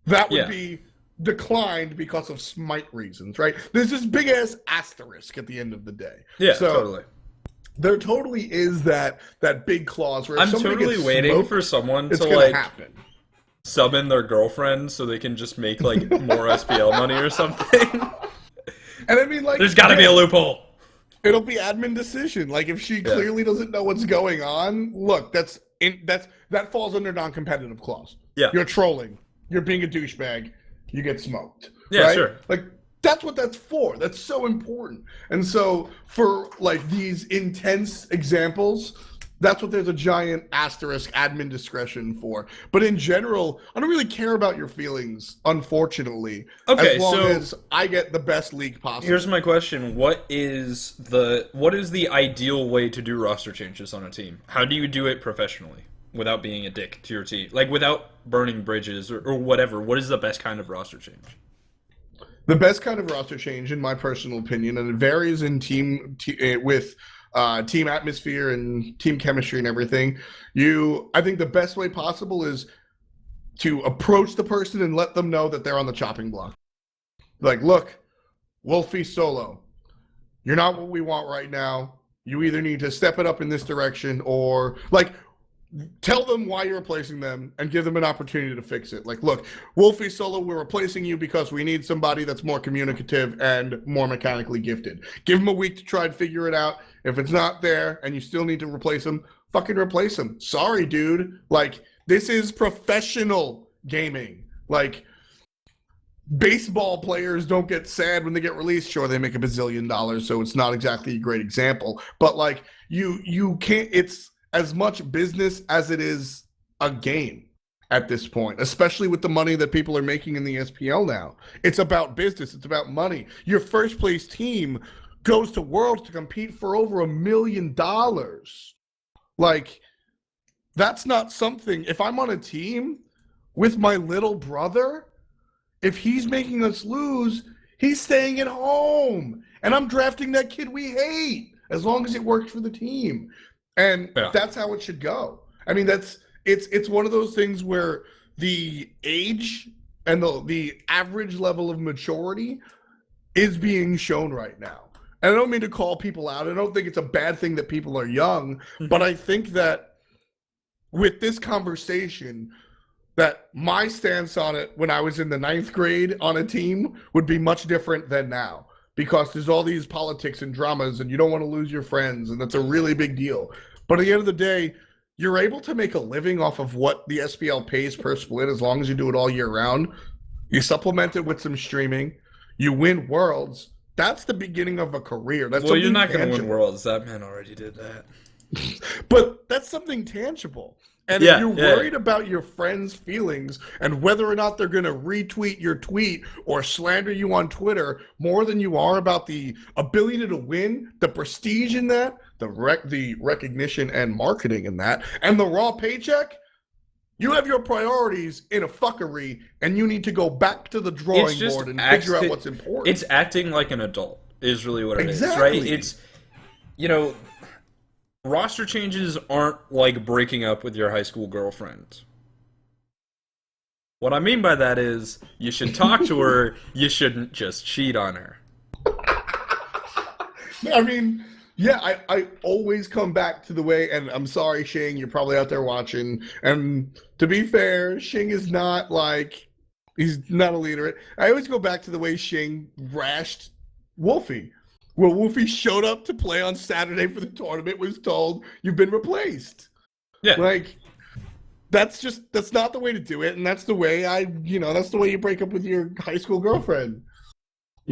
that would be declined because of smite reasons, right? There's this big-ass asterisk at the end of the day. Yeah, totally. There totally is that big clause where I'm totally waiting for someone to happen. Summon their girlfriend so they can just make more SPL money or something. And I mean, there's got to be a loophole. It'll be admin decision. Like if she clearly doesn't know what's going on, look, that falls under non-competitive clause. Yeah. You're trolling. You're being a douchebag. You get smoked. Yeah, right? sure. Like that's what that's for. That's so important. And so for like these intense examples, that's what there's a giant asterisk admin discretion for. But in general, I don't really care about your feelings, unfortunately. Okay, as long so as I get the best league possible. here's my question. What is the ideal way to do roster changes on a team? How do you do it professionally without being a dick to your team? Like without burning bridges or whatever. What is the best kind of roster change? The best kind of roster change, in my personal opinion, and it varies in with team atmosphere and team chemistry and everything. I think the best way possible is to approach the person and let them know that they're on the chopping block. Like, look, Wolfie Solo, you're not what we want right now. You either need to step it up in this direction or like tell them why you're replacing them and give them an opportunity to fix it. Like, look, Wolfie Solo, we're replacing you because we need somebody that's more communicative and more mechanically gifted. Give them a week to try and figure it out. If it's not there and you still need to replace him, fucking replace him. Sorry, dude. Like, this is professional gaming. Like, baseball players don't get sad when they get released. Sure, they make $1 bazillion, so it's not exactly a great example. But, like, you can't – it's as much business as it is a game at this point, especially with the money that people are making in the SPL now. It's about business. It's about money. Your first place team goes to Worlds to compete for over $1 million. Like, that's not something. If I'm on a team with my little brother, if he's making us lose, he's staying at home. And I'm drafting that kid we hate as long as it works for the team. And that's how it should go. I mean, it's one of those things where the age and the average level of maturity is being shown right now. And I don't mean to call people out. I don't think it's a bad thing that people are young, but I think that with this conversation, that my stance on it when I was in the 9th grade on a team would be much different than now. Because there's all these politics and dramas and you don't want to lose your friends, and that's a really big deal. But at the end of the day, you're able to make a living off of what the SPL pays per split as long as you do it all year round. You supplement it with some streaming. You win Worlds. That's the beginning of a career. That's well, you're not going to win Worlds. That man already did that. But that's something tangible. And if you're worried about your friends' feelings and whether or not they're going to retweet your tweet or slander you on Twitter more than you are about the ability to win, the prestige in that, the recognition and marketing in that, and the raw paycheck, you have your priorities in a fuckery, and you need to go back to the drawing board and figure out what's important. It's acting like an adult is really what it is, right? It's, roster changes aren't like breaking up with your high school girlfriend. What I mean by that is you should talk to her, you shouldn't just cheat on her. I mean, yeah, I always come back to the way, and I'm sorry, Shing, you're probably out there watching, and to be fair, Shing is not like, he's not illiterate. I always go back to the way Shing rashed Wolfie. Well, Wolfie showed up to play on Saturday for the tournament, was told, you've been replaced. Yeah. Like, that's not the way to do it, and that's the way that's the way you break up with your high school girlfriend. You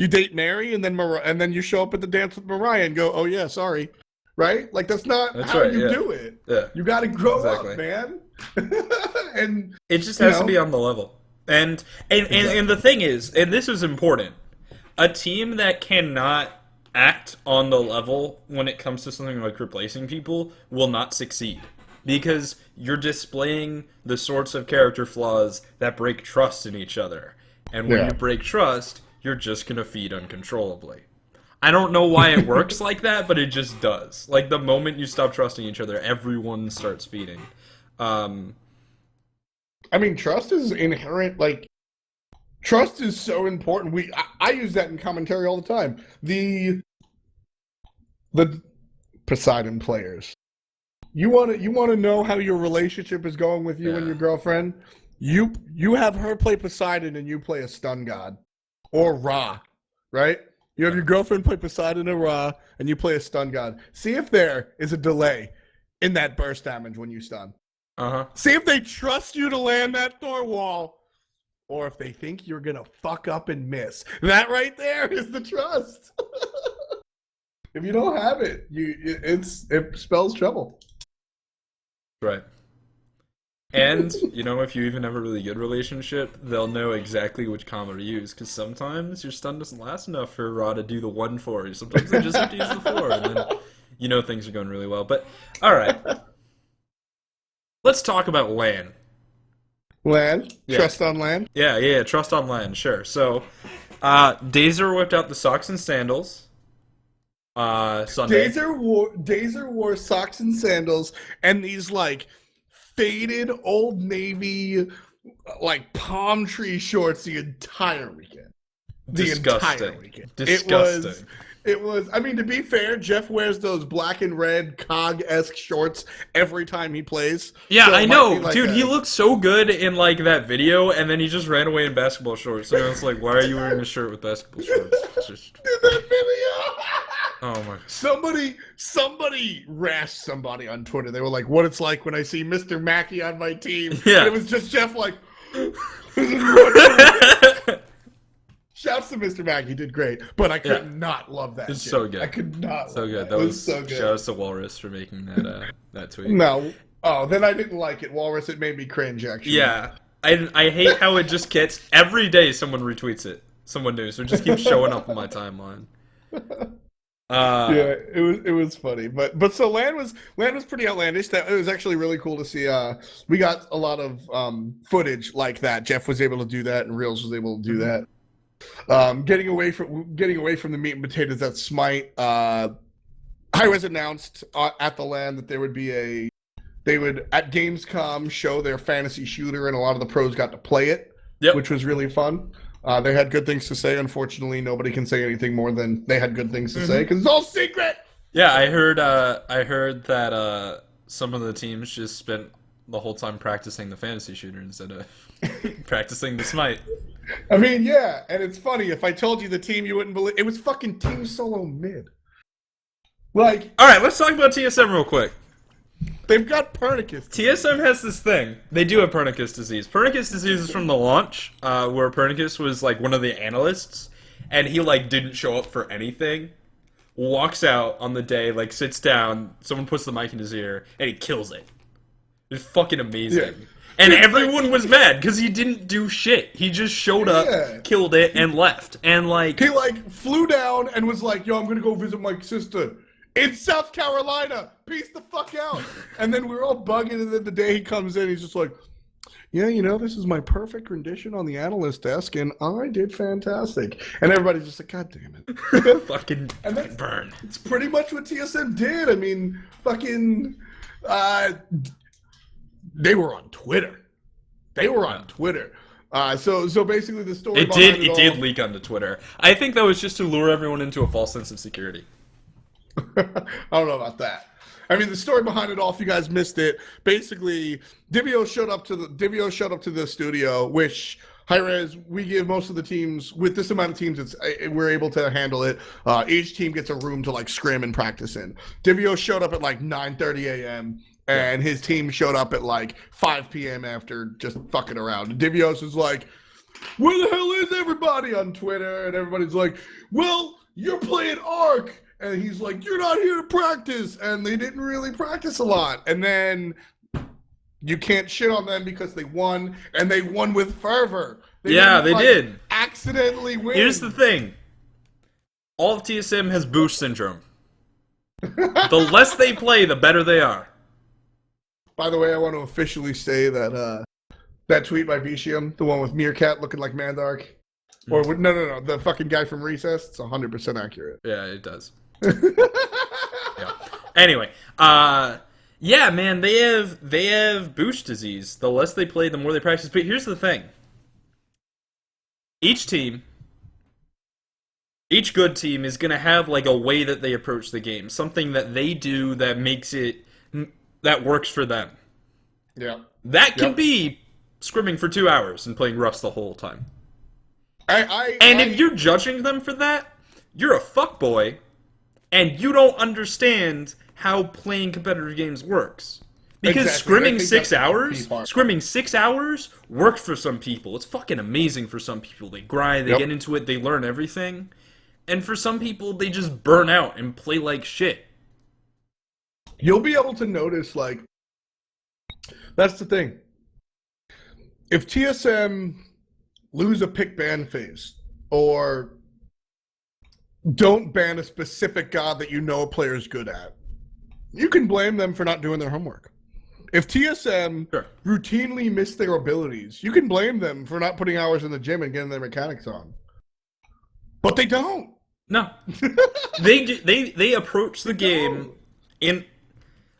date Mary, and then you show up at the dance with Mariah and go, oh yeah, sorry. Right? Like, that's not how you do it. Yeah. You got to grow up, man. And it just has to be on the level. And the thing is, and this is important, a team that cannot act on the level when it comes to something like replacing people will not succeed. Because you're displaying the sorts of character flaws that break trust in each other. And when you break trust, you're just going to feed uncontrollably. I don't know why it works like that, but it just does. Like, the moment you stop trusting each other, everyone starts feeding. I mean, trust is inherent, like, trust is so important. I use that in commentary all the time. The Poseidon players. You want to know how your relationship is going with you and your girlfriend? You have her play Poseidon and you play a stun god or Ra, right? You have your girlfriend play Poseidon and Ra, and you play a stun god. See if there is a delay in that burst damage when you stun. See if they trust you to land that Thor wall, or if they think you're gonna fuck up and miss. That right there is the trust. If you don't have it, it spells trouble. Right. And, you know, if you even have a really good relationship, they'll know exactly which combo to use, because sometimes your stun doesn't last enough for Ra to do the 1-4. Sometimes they just have to use the 4, and then you know things are going really well. But, alright. Let's talk about LAN. LAN? Yeah. Trust on LAN? Yeah, trust on LAN, sure. So, Dazer whipped out the socks and sandals. Sunday. Dazer wore socks and sandals and these, like, faded Old Navy, like, palm tree shorts the entire weekend. Disgusting. Entire weekend. Disgusting. It was, I mean, to be fair, Jeff wears those black and red COG-esque shorts every time he plays. Yeah, so I know. like Dude, he looked so good in, like, that video, and then he just ran away in basketball shorts. So it's like, why are you wearing a shirt with basketball shorts? Just... Dude, that video! Oh my god. Somebody rashed somebody on Twitter. They were like, what it's like when I see Mr. Mackey on my team. Yeah. And it was just Jeff like... Shouts to Mr. Mackey, he did great. But I could not love that It's shit. so good. I could not So love good. That That was so good. Shouts to Walrus for making that tweet. No. Oh, then I didn't like it. Walrus, it made me cringe, actually. Yeah. I hate how it just gets... Every day someone retweets it. Someone new. So it just keeps showing up on my timeline. Yeah, it was funny, but so LAN was pretty outlandish. That it was actually really cool to see. We got a lot of footage like that. Jeff was able to do that, and Reels was able to do that. Getting away from the meat and potatoes at Smite. Hi-Rez announced at the LAN that they would at Gamescom show their fantasy shooter, and a lot of the pros got to play it, which was really fun. They had good things to say. Unfortunately, nobody can say anything more than they had good things to say because it's all secret. Yeah, I heard that some of the teams just spent the whole time practicing the fantasy shooter instead of practicing the Smite. I mean, yeah, and it's funny. If I told you the team, you wouldn't believe. It was fucking Team Solo Mid. Like, all right, let's talk about TSM real quick. They've got Pernicus. TSM has this thing. They do have Pernicus disease. Pernicus disease is from the launch, where Pernicus was like one of the analysts, and he like didn't show up for anything. Walks out on the day, like sits down. Someone puts the mic in his ear, and he kills it. It's fucking amazing. Yeah. And everyone was mad because he didn't do shit. He just showed up, killed it, and left. And like he like flew down and was like, "Yo, I'm gonna go visit my sister in South Carolina. Peace the fuck out." And then we were all bugging, and then the day he comes in, he's just like, "Yeah, you know, this is my perfect rendition on the analyst desk, and I did fantastic." And everybody's just like, "God damn it." Fucking burn. It's pretty much what TSM did. I mean, fucking... they were on Twitter. So basically the story it did leak onto Twitter. I think that was just to lure everyone into a false sense of security. I don't know about that. I mean, the story behind it all, if you guys missed it, basically Divio showed up to the studio, which Hi-Rez, we give most of the teams, with this amount of teams, we're able to handle it. Each team gets a room to like scrim and practice in. Divio showed up at like 9:30 a.m. and his team showed up at like 5 p.m. after just fucking around. Divios was like, "Where the hell is everybody?" on Twitter, and everybody's like, "Well, you're playing Arc." And he's like, "You're not here to practice." And they didn't really practice a lot. And then you can't shit on them because they won, and they won with fervor. They did. Accidentally win. Here's the thing. All of TSM has boost syndrome. The less they play, the better they are. By the way, I want to officially say that that tweet by Vicium, the one with Meerkat looking like Mandark, or no, the fucking guy from Recess, it's 100% accurate. Yeah, it does. Yeah. Anyway, yeah, man, they have boost disease. The less they play, the more they practice. But here's the thing: each good team is gonna have like a way that they approach the game, something that they do that makes it that works for them. Yeah, that can be scrimming for 2 hours and playing Rust the whole time. If you're judging them for that, you're a fuckboy, and you don't understand how playing competitive games works. Because Exactly. scrimming 6 hours worked for some people. It's fucking amazing for some people. They grind, they get into it, they learn everything. And for some people, they just burn out and play like shit. You'll be able to notice, like, that's the thing. If TSM lose a pick ban phase, or don't ban a specific god that you know a player is good at, you can blame them for not doing their homework. If TSM routinely miss their abilities, you can blame them for not putting hours in the gym and getting their mechanics on. But they don't. No. They approach the game in...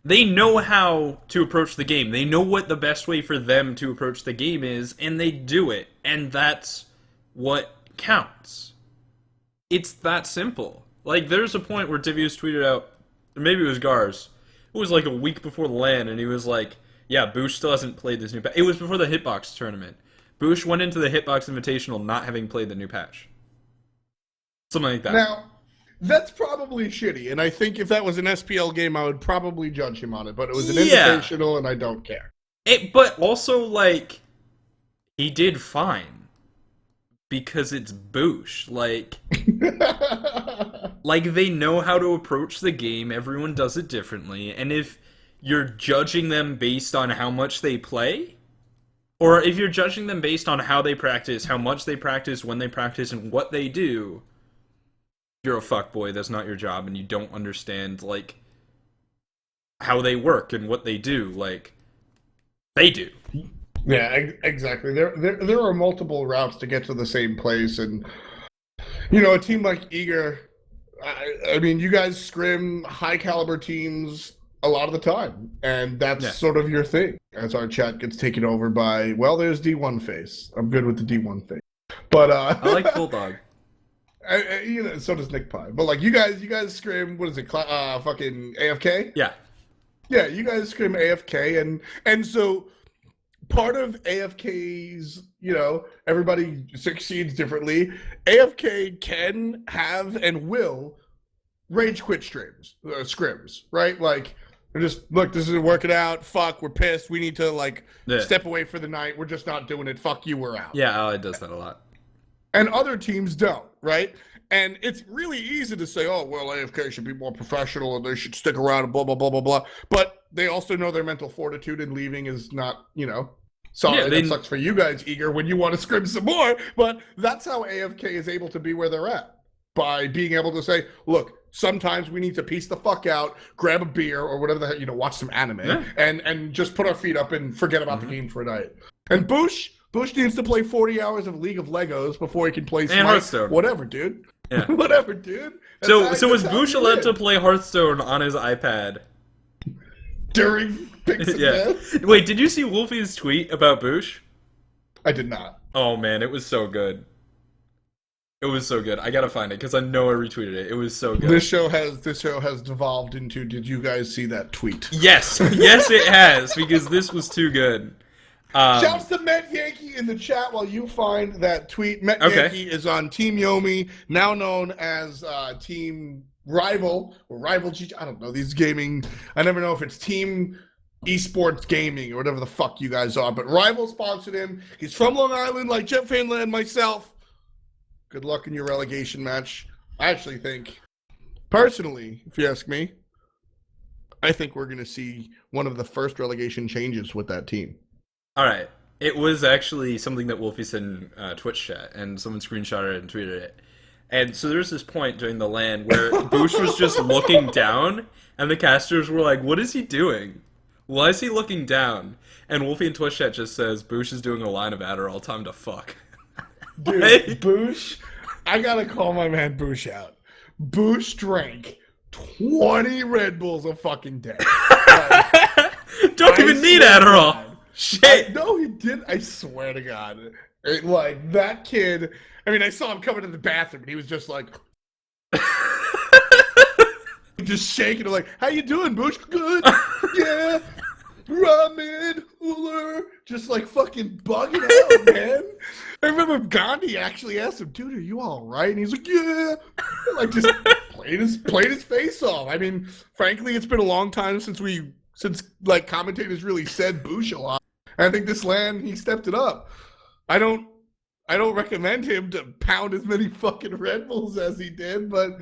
They know how to approach the game. They know what the best way for them to approach the game is, and they do it. And that's what counts. It's that simple. Like, there's a point where Tivius tweeted out, or maybe it was Gars, it was like a week before the LAN, and he was like, yeah, Boosh still hasn't played this new patch. It was before the Hitbox tournament. Boosh went into the Hitbox Invitational not having played the new patch. Something like that. Now, that's probably shitty, and I think if that was an SPL game, I would probably judge him on it, but it was an invitational, and I don't care. But also, like, he did fine. Because it's Boosh. Like, they know how to approach the game, everyone does it differently, and if you're judging them based on how much they play, or if you're judging them based on how they practice, how much they practice, when they practice, and what they do, you're a fuckboy, that's not your job, and you don't understand, like, how they work and what they do, like, they do. Yeah, exactly. There are multiple routes to get to the same place, and, you know, a team like Eager, I mean, you guys scrim high-caliber teams a lot of the time, and that's sort of your thing, as our chat gets taken over by, well, there's D1 face. I'm good with the D1 face. But, I like Bulldog. You know, so does Nick Pie. But, like, you guys scrim, what is it, fucking AFK? Yeah. Yeah, you guys scrim AFK, and so part of AFK's, you know, everybody succeeds differently. AFK can have and will rage quit scrims, right? Like, they're just, look, this isn't working out. Fuck, we're pissed. We need to, like, step away for the night. We're just not doing it. Fuck you, we're out. Yeah, it does that a lot. And other teams don't, right? And it's really easy to say, oh, well, AFK should be more professional and they should stick around and blah, blah, blah, blah, blah. But they also know their mental fortitude, and leaving is not, you know, sorry, that sucks for you guys, Eager, when you want to scrim some more. But that's how AFK is able to be where they're at. By being able to say, look, sometimes we need to piece the fuck out, grab a beer or whatever the hell, you know, watch some anime, and just put our feet up and forget about the game for a night. And Bush needs to play 40 hours of League of Legos before he can play Smite. Hearthstone. Whatever, dude. Yeah. Whatever, dude. So was Bush allowed to play Hearthstone on his iPad? During picks and deaths? Wait, did you see Wolfie's tweet about Bush? I did not. Oh, man, it was so good. It was so good. I gotta find it, because I know I retweeted it. It was so good. This show has devolved into, did you guys see that tweet? Yes. Yes, it has, because this was too good. Shouts to Met Yankee in the chat while you find that tweet. Met Yankee is on Team Yomi, now known as Team Rival, or Rival G. I don't know, these gaming, I never know if it's Team Esports Gaming or whatever the fuck you guys are, but Rival sponsored him. He's from Long Island, like Jeff Fanland and myself. Good luck in your relegation match. I actually think, personally, if you ask me, I think we're going to see one of the first relegation changes with that team. All right. It was actually something that Wolfie said in Twitch chat, and someone screenshotted it and tweeted it. And so there's this point during the LAN where Boosh was just looking down, and the casters were like, what is he doing? Why is he looking down? And Wolfie in Twitch chat just says, Boosh is doing a line of Adderall, time to fuck. Dude, Boosh, I gotta call my man Boosh out. Boosh drank 20 Red Bulls a fucking day. Like, don't even need Adderall. Shit. No, he did. I swear to God. Like, that kid, I mean, I saw him coming to the bathroom, and he was just like, just shaking, like, how you doing, Bush? Good. Yeah. Ramen, Uller, just like fucking bugging out, man. I remember Gandhi actually asked him, "Dude, are you all right?" And he's like, "Yeah." Like just played his face off. I mean, frankly, it's been a long time since like commentators really said "boosh" a lot. And I think this land he stepped it up. I don't recommend him to pound as many fucking Red Bulls as he did, but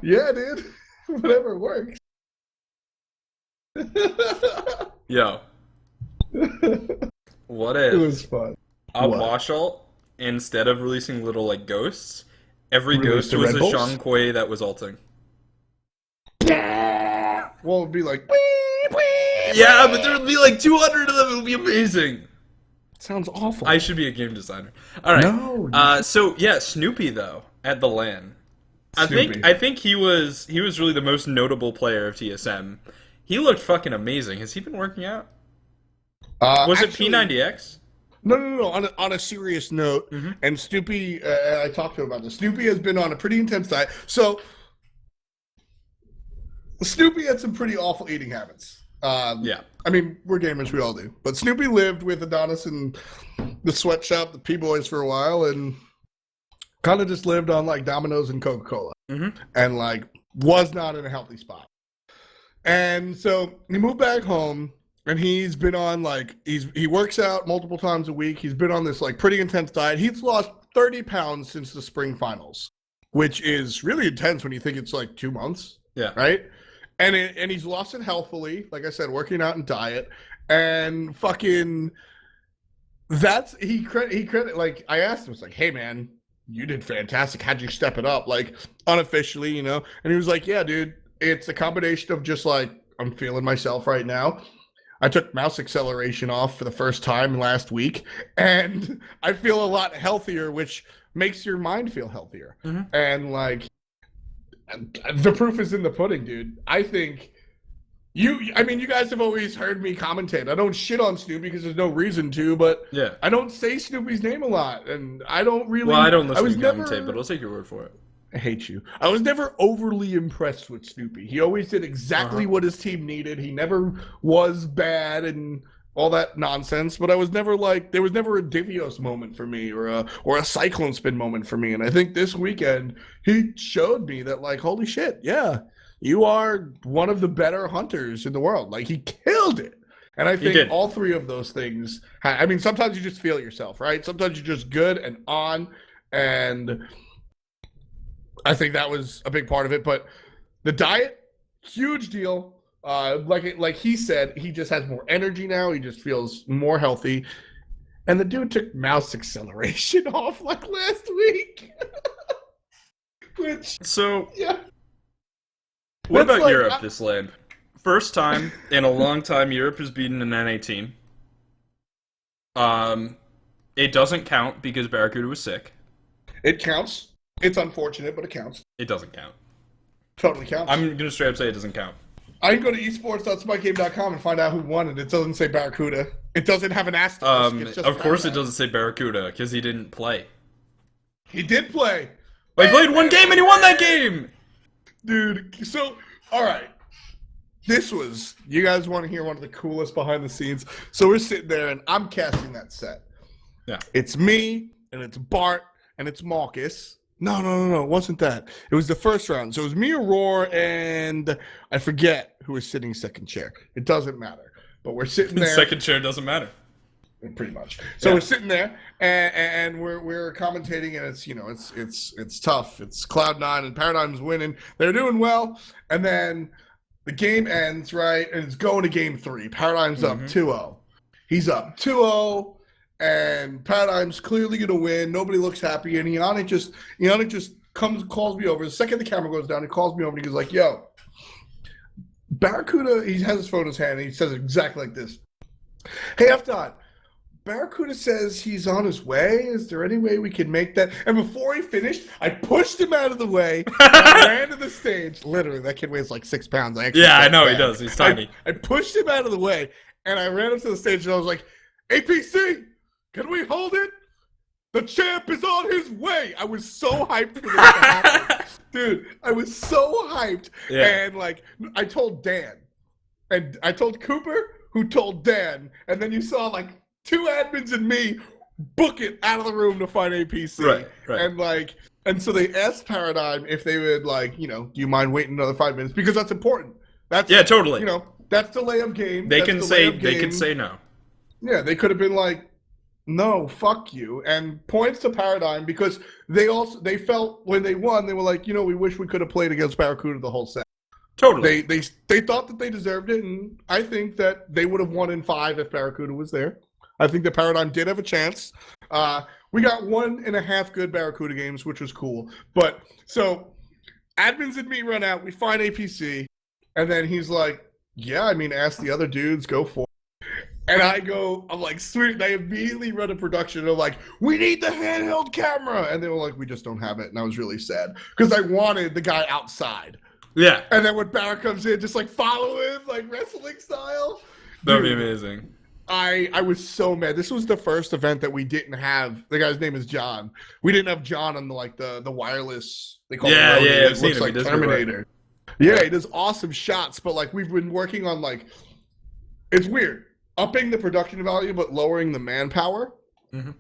yeah, dude, whatever works. Yo, what It if was fun. a What? Washalt, instead of releasing little like ghosts, every Released ghost the was Red a Bulls? Shangkui that was ulting? Well, it'd be like, Yeah, but there would be like 200 of them. It would be amazing. sounds awful. I should be a game designer. All right. No. So yeah, Snoopy though at the LAN. Snoopy. I think he was really the most notable player of TSM. He looked fucking amazing. Has he been working out? Was Actually, it P90X? No. On a serious note, and Snoopy, I talked to him about this. Snoopy has been on a pretty intense diet. So Snoopy had some pretty awful eating habits. Yeah. I mean, we're gamers, we all do. But Snoopy lived with Adonis in the sweatshop, the P-Boys for a while, and kind of just lived on like Domino's and Coca-Cola. And like was not in a healthy spot. And so he moved back home, and he's been on like he works out multiple times a week. He's been on this like pretty intense diet. He's lost 30 pounds since the spring finals, which is really intense when you think it's like 2 months. Yeah. Right? And he's lost it healthily, like I said, working out and diet, and fucking he credit like I asked him, I was like, "Hey man, you did fantastic. How'd you step it up?" Like unofficially, you know? And he was like, "Yeah, dude, it's a combination of just like I'm feeling myself right now. I took mouse acceleration off for the first time last week, and I feel a lot healthier, which makes your mind feel healthier." And like the proof is in the pudding, dude. I think you guys have always heard me commentate. I don't shit on Snoopy because there's no reason to, but Yeah. I don't say Snoopy's name a lot, and I don't really. Well, I don't listen to never, commentate, but I'll take your word for it. I hate you. I was never overly impressed with Snoopy. He always did exactly what his team needed. He never was bad and all that nonsense, but I was never like, there was never a Divios moment for me or a Cyclone Spin moment for me. And I think this weekend he showed me that like, holy shit, yeah, you are one of the better hunters in the world. Like he killed it. And I think all three of those things, I mean, sometimes you just feel yourself, right? Sometimes you're just good and on, and I think that was a big part of it. But the diet, huge deal. Like he said, he just has more energy now. He just feels more healthy. And the dude took mouse acceleration off like last week. Which, So, yeah. what That's about like- Europe this LAN? First time in a long time Europe has beaten an NA team. It doesn't count because Barracuda was sick. It counts. It's unfortunate, but it counts. It doesn't count. Totally counts. I'm gonna straight up say it doesn't count. I can go to esports.spikegame.com and find out who won it. It doesn't say Barracuda. It doesn't have an asterisk. It's just Of course it Barracuda. doesn't say Barracuda because he didn't play. He did play. He played one game and he won that game! Dude, so, all right. This was, you guys want to hear one of the coolest behind the scenes? So we're sitting there and I'm casting that set. Yeah. It's me and it's Bart and it's Marcus. No, it wasn't that. It was the first round. So it was me, Aurora, and I forget who was sitting second chair. It doesn't matter. But we're sitting there. Second chair doesn't matter. Pretty much. So we're sitting there and we're commentating, and it's, you know, it's tough. It's Cloud9 and Paradigm's winning. They're doing well, and then the game ends, right? And it's going to game 3. Paradigm's up 2-0. He's up 2-0, and Paradigm's clearly gonna win. Nobody looks happy, and Ionic just calls me over. The second the camera goes down, he calls me over and he goes like, "Yo, Barracuda," he has his phone in his hand and he says it exactly like this. "Hey, F-Dot, Barracuda says he's on his way. Is there any way we can make that?" And before he finished, I pushed him out of the way. And I ran to the stage. Literally, that kid weighs like 6 pounds. Yeah, I know he does. He's tiny. I pushed him out of the way, and I ran up to the stage, and I was like, "APC, can we hold it? The champ is on his way." I was so hyped for this to happen. Dude, I was so hyped. Yeah. And, like, I told Dan. And I told Cooper, who told Dan. And then you saw, like, 2 admins and me book it out of the room to find APC. Right. And so they asked Paradigm if they would do you mind waiting another 5 minutes? Because that's important. That's totally. That's delay of game. They can say no. Yeah, they could have been like, no, fuck you. And points to Paradigm because they felt when they won, they were like, we wish we could have played against Barracuda the whole set. Totally. They thought that they deserved it, and I think that they would have won in 5 if Barracuda was there. I think the Paradigm did have a chance. We got 1.5 good Barracuda games, which was cool. But so admins and me run out, we find APC, and then he's like, yeah, ask the other dudes, go for it. And I'm like, sweet, and I immediately run a production, and they're like, we need the handheld camera. And they were like, we just don't have it. And I was really sad because I wanted the guy outside. Yeah. And then when Barra comes in, just follow him, wrestling style. That'd be amazing. I was so mad. This was the first event that we didn't have. The guy's name is John. We didn't have John on the wireless. They call it. I've seen looks him. like Terminator. Yeah, he does awesome shots, but we've been working on it's weird. Upping the production value but lowering the manpower. Mm-hmm.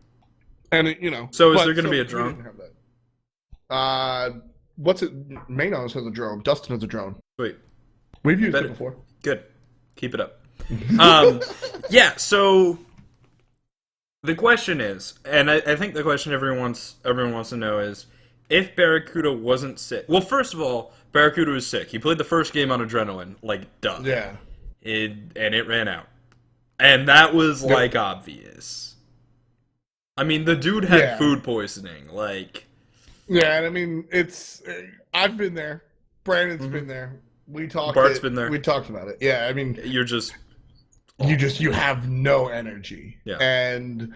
And So is there going to be a drone? We didn't have that. What's it? Manos has a drone. Dustin has a drone. Sweet. We've used it before. Good. Keep it up. Yeah, so the question is, and I think the question everyone wants to know is, if Barracuda wasn't sick. Well, first of all, Barracuda was sick. He played the first game on adrenaline, duh. Yeah. And it ran out. And that was, obvious. The dude had food poisoning, Yeah, and I've been there. Brandon's been there. Bart's been there. We talked about it. Yeah, you're just... You have no energy. Yeah. And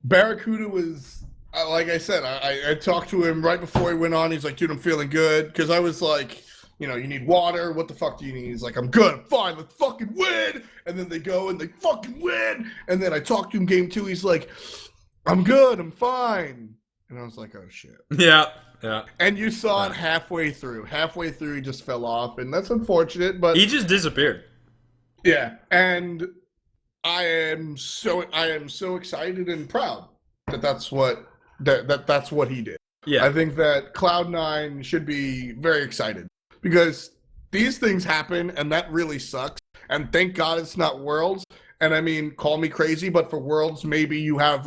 Barracuda was, like I said, I talked to him right before he went on. He's like, dude, I'm feeling good. Because I was like, you need water. What the fuck do you need? He's like, I'm good. I'm fine. Let's fucking win. And then they go and they fucking win. And then I talked to him game 2. He's like, I'm good. I'm fine. And I was like, oh, shit. Yeah. And you saw it halfway through. Halfway through, he just fell off. And that's unfortunate, but... He just disappeared. Yeah, and I am so excited and proud that that's what he did. Yeah, I think that Cloud9 should be very excited because these things happen and that really sucks. And thank God it's not Worlds. And call me crazy, but for Worlds, maybe you have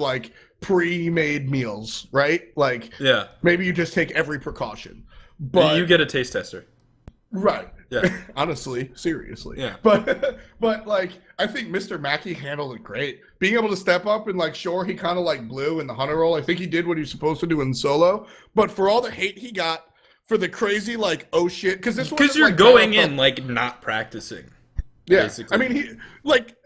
pre-made meals, right? Yeah, maybe you just take every precaution. But you get a taste tester. Right. Yeah. Honestly, seriously. Yeah. But I think Mr. Mackey handled it great. Being able to step up and sure, he kind of blew in the hunter role. I think he did what he was supposed to do in solo. But for all the hate he got for the crazy oh shit, because you're going in not practicing. Yeah. Basically. He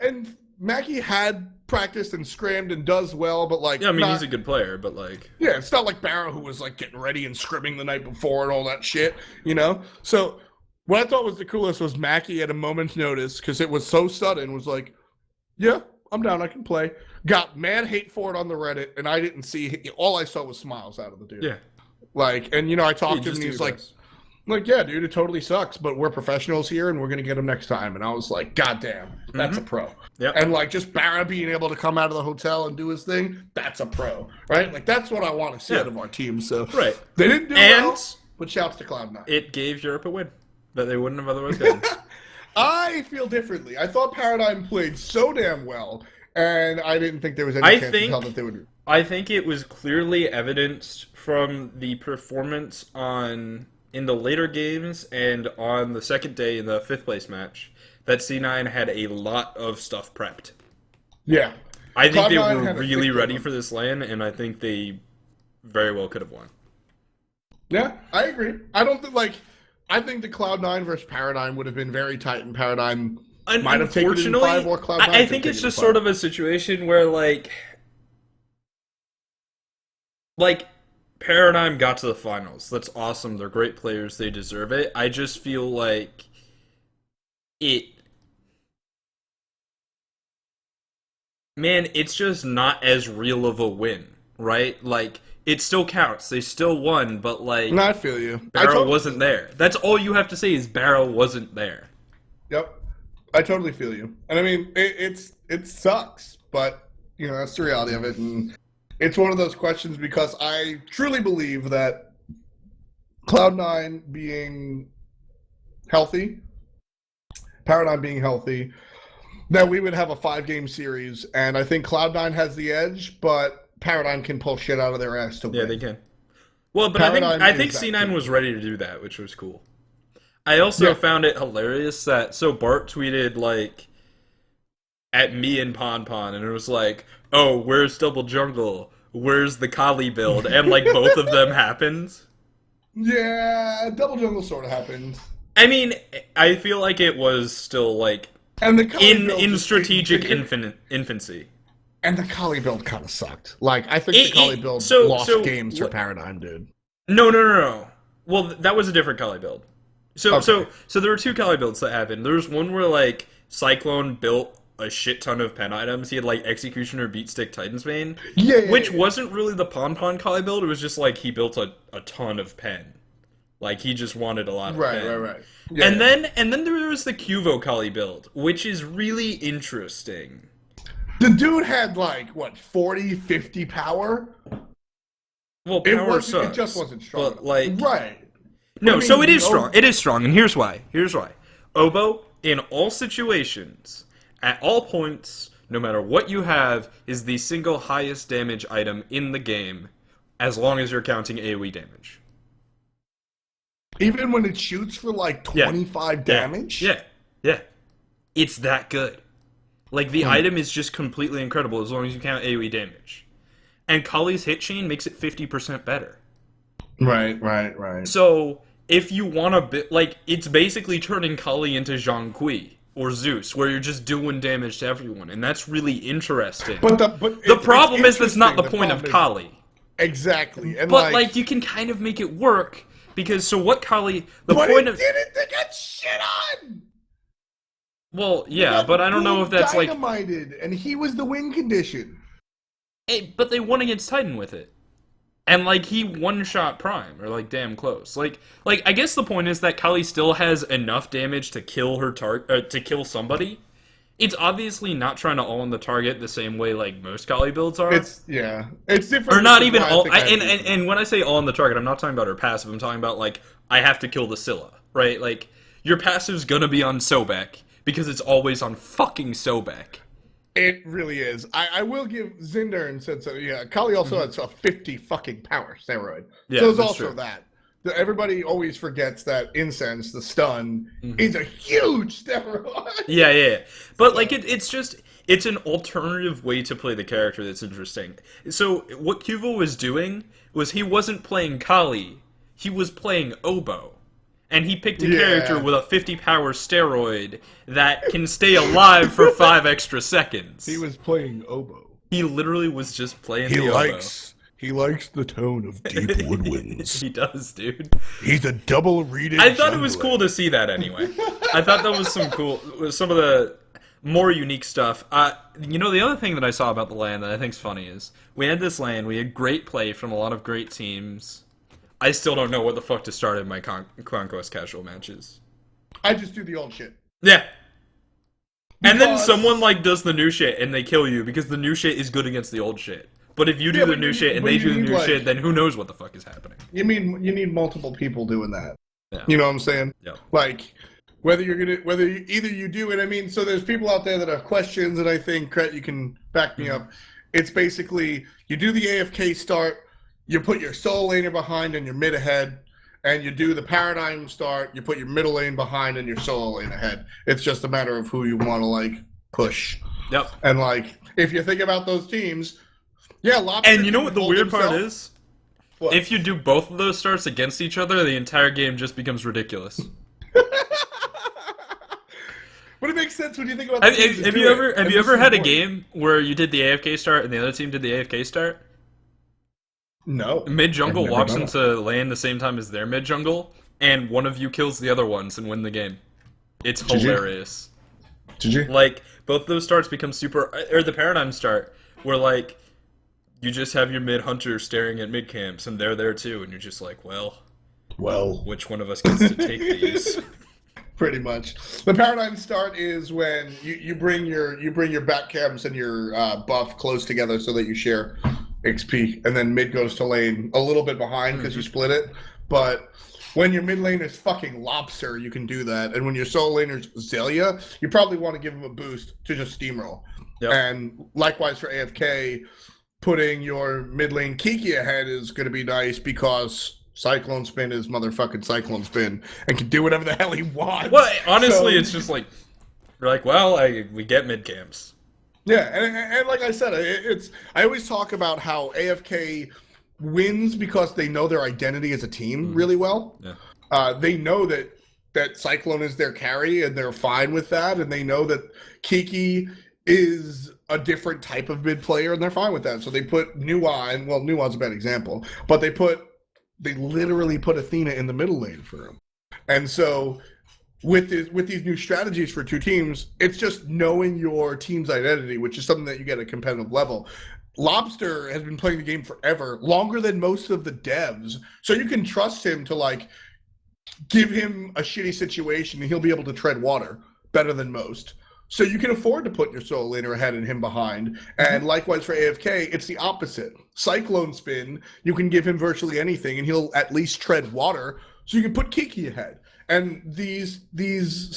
and Mackey had practiced and scrimmed and does well, but he's a good player, but yeah, it's not like Barrow who was getting ready and scrimming the night before and all that shit, So what I thought was the coolest was Mackey at a moment's notice, because it was so sudden, was like, yeah, I'm down, I can play. Got mad hate for it on the Reddit, and I didn't see, all I saw was smiles out of the dude. Yeah. I talked to him, and he's yeah, dude, it totally sucks, but we're professionals here, and we're going to get him next time. And I was like, God damn, that's a pro. Yep. And just Barra being able to come out of the hotel and do his thing, that's a pro, right? That's what I want to see out of our team. So right. They didn't do well, but shouts to Cloud9. It gave Europe a win that they wouldn't have otherwise gotten. I feel differently. I thought Paradigm played so damn well, and I didn't think there was any chance in hell that they would. I think it was clearly evidenced from the performance in the later games and on the second day in the 5th place match that C9 had a lot of stuff prepped. Yeah. I think they were really ready for this LAN, and I think they very well could have won. Yeah, I agree. I don't think, I think the Cloud9 versus Paradigm would have been very tight, and Paradigm might have taken it in 5, or Cloud9 I think it's just sort of a situation where, Paradigm got to the finals. That's awesome. They're great players. They deserve it. I just feel like it's just not as real of a win, right? It still counts. They still won, but No, I feel you. Barrow wasn't there. That's all you have to say is Barrow wasn't there. Yep. I totally feel you. And it sucks, but That's the reality of it. And it's one of those questions because I truly believe that Cloud9 being healthy, Paradigm being healthy, that we would have a 5-game series. And I think Cloud9 has the edge, but Paradigm can pull shit out of their ass to win. Yeah, they can. Well, but I think C9 was ready to do that, which was cool. I also found it hilarious that Bart tweeted like at me and Pon, and it was like, "Oh, where's Double Jungle? Where's the Kali build?" And like both of them happened. Yeah, Double Jungle sort of happened. I mean, I feel like it was still like and the in strategic infancy. And the Kali build kind of sucked. Like, I think the Kali build lost games for Paradigm, dude. No. Well, that was a different Kali build. So there were two Kali builds that happened. There was one where, like, Cyclone built a shit ton of pen items. He had, like, Executioner, Beatstick, Titan's Bane. Which wasn't really the Pon Kali build. It was just, like, he built a ton of pen. Like, he just wanted a lot of pen. Right. Yeah. And then there was the Cuvo Kali build, which is really interesting. The dude had, like, what, 40, 50 power? Well, power sucks. It just wasn't strong. But, like... Right. No, I mean, so it is strong. It is strong, and here's why. Oboe, in all situations, at all points, no matter what you have, is the single highest damage item in the game, as long as you're counting AoE damage. Even when it shoots for, like, 25 damage? Yeah. It's that good. Like, the item is just completely incredible as long as you count AoE damage. And Kali's hit chain makes it 50% better. Right. So, if you want a bit... Like, it's basically turning Kali into Zhang Kui or Zeus, where you're just doing damage to everyone, and that's really interesting. But the problem is that's not the point of Kali. Exactly. And but, like, you can kind of make it work, because... So what Kali... But it didn't! They got shit on! Well, yeah, but I don't know if that's like dynamited, and he was the win condition. Hey, but they won against Titan with it, and like he one-shot Prime or like damn close. Like I guess the point is that Kali still has enough damage to kill her to kill somebody. It's obviously not trying to all on the target the same way like most Kali builds are. It's different. Or not even all. And when I say all on the target, I'm not talking about her passive. I'm talking about like I have to kill the Scylla, right? Like your passive's gonna be on Sobek. Because it's always on fucking Sobek. It really is. I will give Zinder and said so. Yeah, Kali also has a 50 fucking power steroid. Yeah, so there's also true. That. Everybody always forgets that Incense, the stun, is a huge steroid. Yeah. But like it's an alternative way to play the character that's interesting. So what Cuvo was doing was he wasn't playing Kali, he was playing Oboe. And he picked a character with a 50 power steroid that can stay alive for 5 extra seconds. He was playing Oboe. He literally was just playing the Oboe. He likes the tone of deep woodwinds. He does, dude. He's a double reading. I thought it was cool to see that anyway. I thought that was some of the more unique stuff. The other thing that I saw about the LAN that I think's funny is we had this LAN, we had great play from a lot of great teams. I still don't know what the fuck to start in my Conquest casual matches. I just do the old shit. Yeah. And then someone like does the new shit and they kill you because the new shit is good against the old shit. But if you do the new shit and they do the new shit, then who knows what the fuck is happening. You need multiple people doing that. Yeah. You know what I'm saying? Yeah. Like either you do it. I mean, so there's people out there that have questions, and I think Krett, you can back me up. It's basically you do the AFK start. You put your solo laner behind and your mid ahead, and you do the paradigm start, you put your middle lane behind and your solo lane ahead. It's just a matter of who you want to, like, push. Yep. And, like, if you think about those teams, yeah, Lobster. And you know what the weird part is? What? If you do both of those starts against each other, the entire game just becomes ridiculous. But it makes sense when you think about the Have you ever had a game where you did the AFK start and the other team did the AFK start? No. Mid jungle walks into lane the same time as their mid jungle, and one of you kills the other ones and win the game. It's hilarious. Did you? Like, both those starts become or the paradigm start, where like, you just have your mid hunter staring at mid camps, and they're there too, and you're just like, well, which one of us gets to take these? Pretty much. The paradigm start is when you bring your back cams and your buff close together so that you share XP, and then mid goes to lane a little bit behind because you split it. But when your mid lane is fucking Lobster, you can do that. And when your solo laner's Zelia, you probably want to give him a boost to just steamroll. Yep. And likewise for AFK, putting your mid lane Kiki ahead is going to be nice because Cyclone Spin is motherfucking Cyclone Spin and can do whatever the hell he wants. Well, honestly, it's just like, we're like, well, we get mid camps. Yeah, and like I said, I always talk about how AFK wins because they know their identity as a team really well. Yeah. They know that Cyclone is their carry, and they're fine with that, and they know that Kiki is a different type of mid player, and they're fine with that. So they put Nuon, well, Nuon's a bad example, but they literally put Athena in the middle lane for him. And so with these new strategies for two teams, it's just knowing your team's identity, which is something that you get at a competitive level. Lobster has been playing the game forever, longer than most of the devs. So you can trust him to like give him a shitty situation and he'll be able to tread water better than most. So you can afford to put your solo laner ahead and him behind. And likewise for AFK, it's the opposite. Cyclone Spin, you can give him virtually anything and he'll at least tread water. So you can put Kiki ahead. And these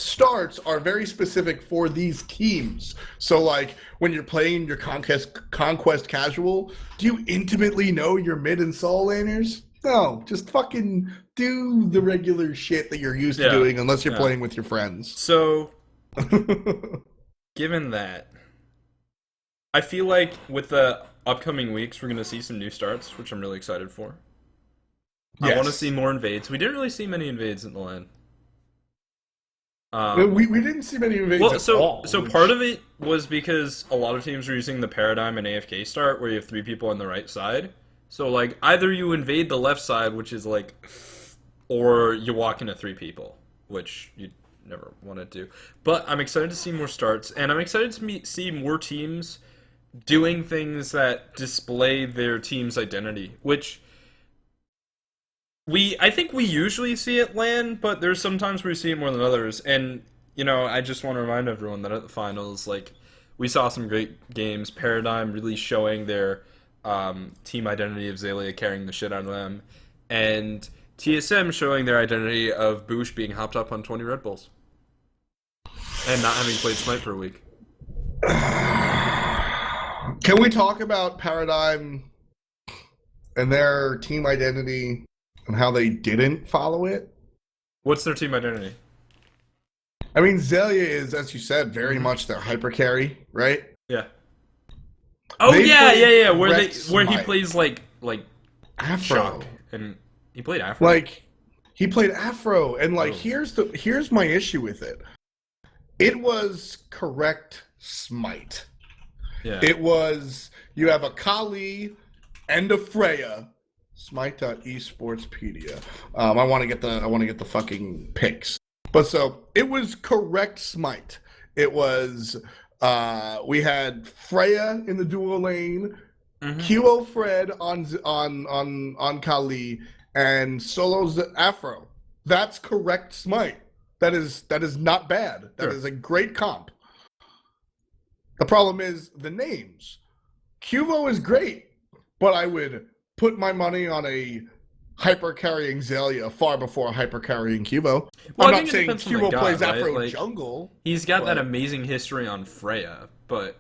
starts are very specific for these teams. So like when you're playing your conquest casual, do you intimately know your mid and solo laners? No, just fucking do the regular shit that you're used to doing unless you're playing with your friends. So given that, I feel like with the upcoming weeks, we're going to see some new starts, which I'm really excited for. Yes. I want to see more invades. We didn't really see many invades in the lane. We didn't see many invades at all. So part of it was because a lot of teams were using the paradigm and AFK start, where you have 3 people on the right side. So like either you invade the left side, which is like, or you walk into 3 people, which you never wanted to. But I'm excited to see more starts, and I'm excited to see more teams doing things that display their team's identity, which I think we usually see it land, but there's sometimes we see it more than others. And, you know, I just want to remind everyone that at the finals, like, we saw some great games. Paradigm really showing their team identity of Zelia carrying the shit out of them, and TSM showing their identity of Boosh being hopped up on 20 Red Bulls and not having played Smite for a week. Can we talk about Paradigm and their team identity and how they didn't follow it? What's their team identity? I mean, Zelia is, as you said, very much their hyper carry, right? Yeah. Oh yeah. Where he plays like Afro, Shock. And he played Afro. Like he played Afro, and like here's my issue with it. It was correct Smite. Yeah. It was, you have a Kali and a Freya. Smite.esportspedia. I want to get the fucking picks. But so it was correct Smite. It was we had Freya in the duo lane, QO Fred on Kali, and Solo's Afro. That's correct Smite. That is not bad. That is a great comp. The problem is the names. QO is great, but I would put my money on a hyper-carrying Zelia far before hyper-carrying QO. Well, I'm not saying QO plays right? Afro like, jungle. He's got that amazing history on Freya, but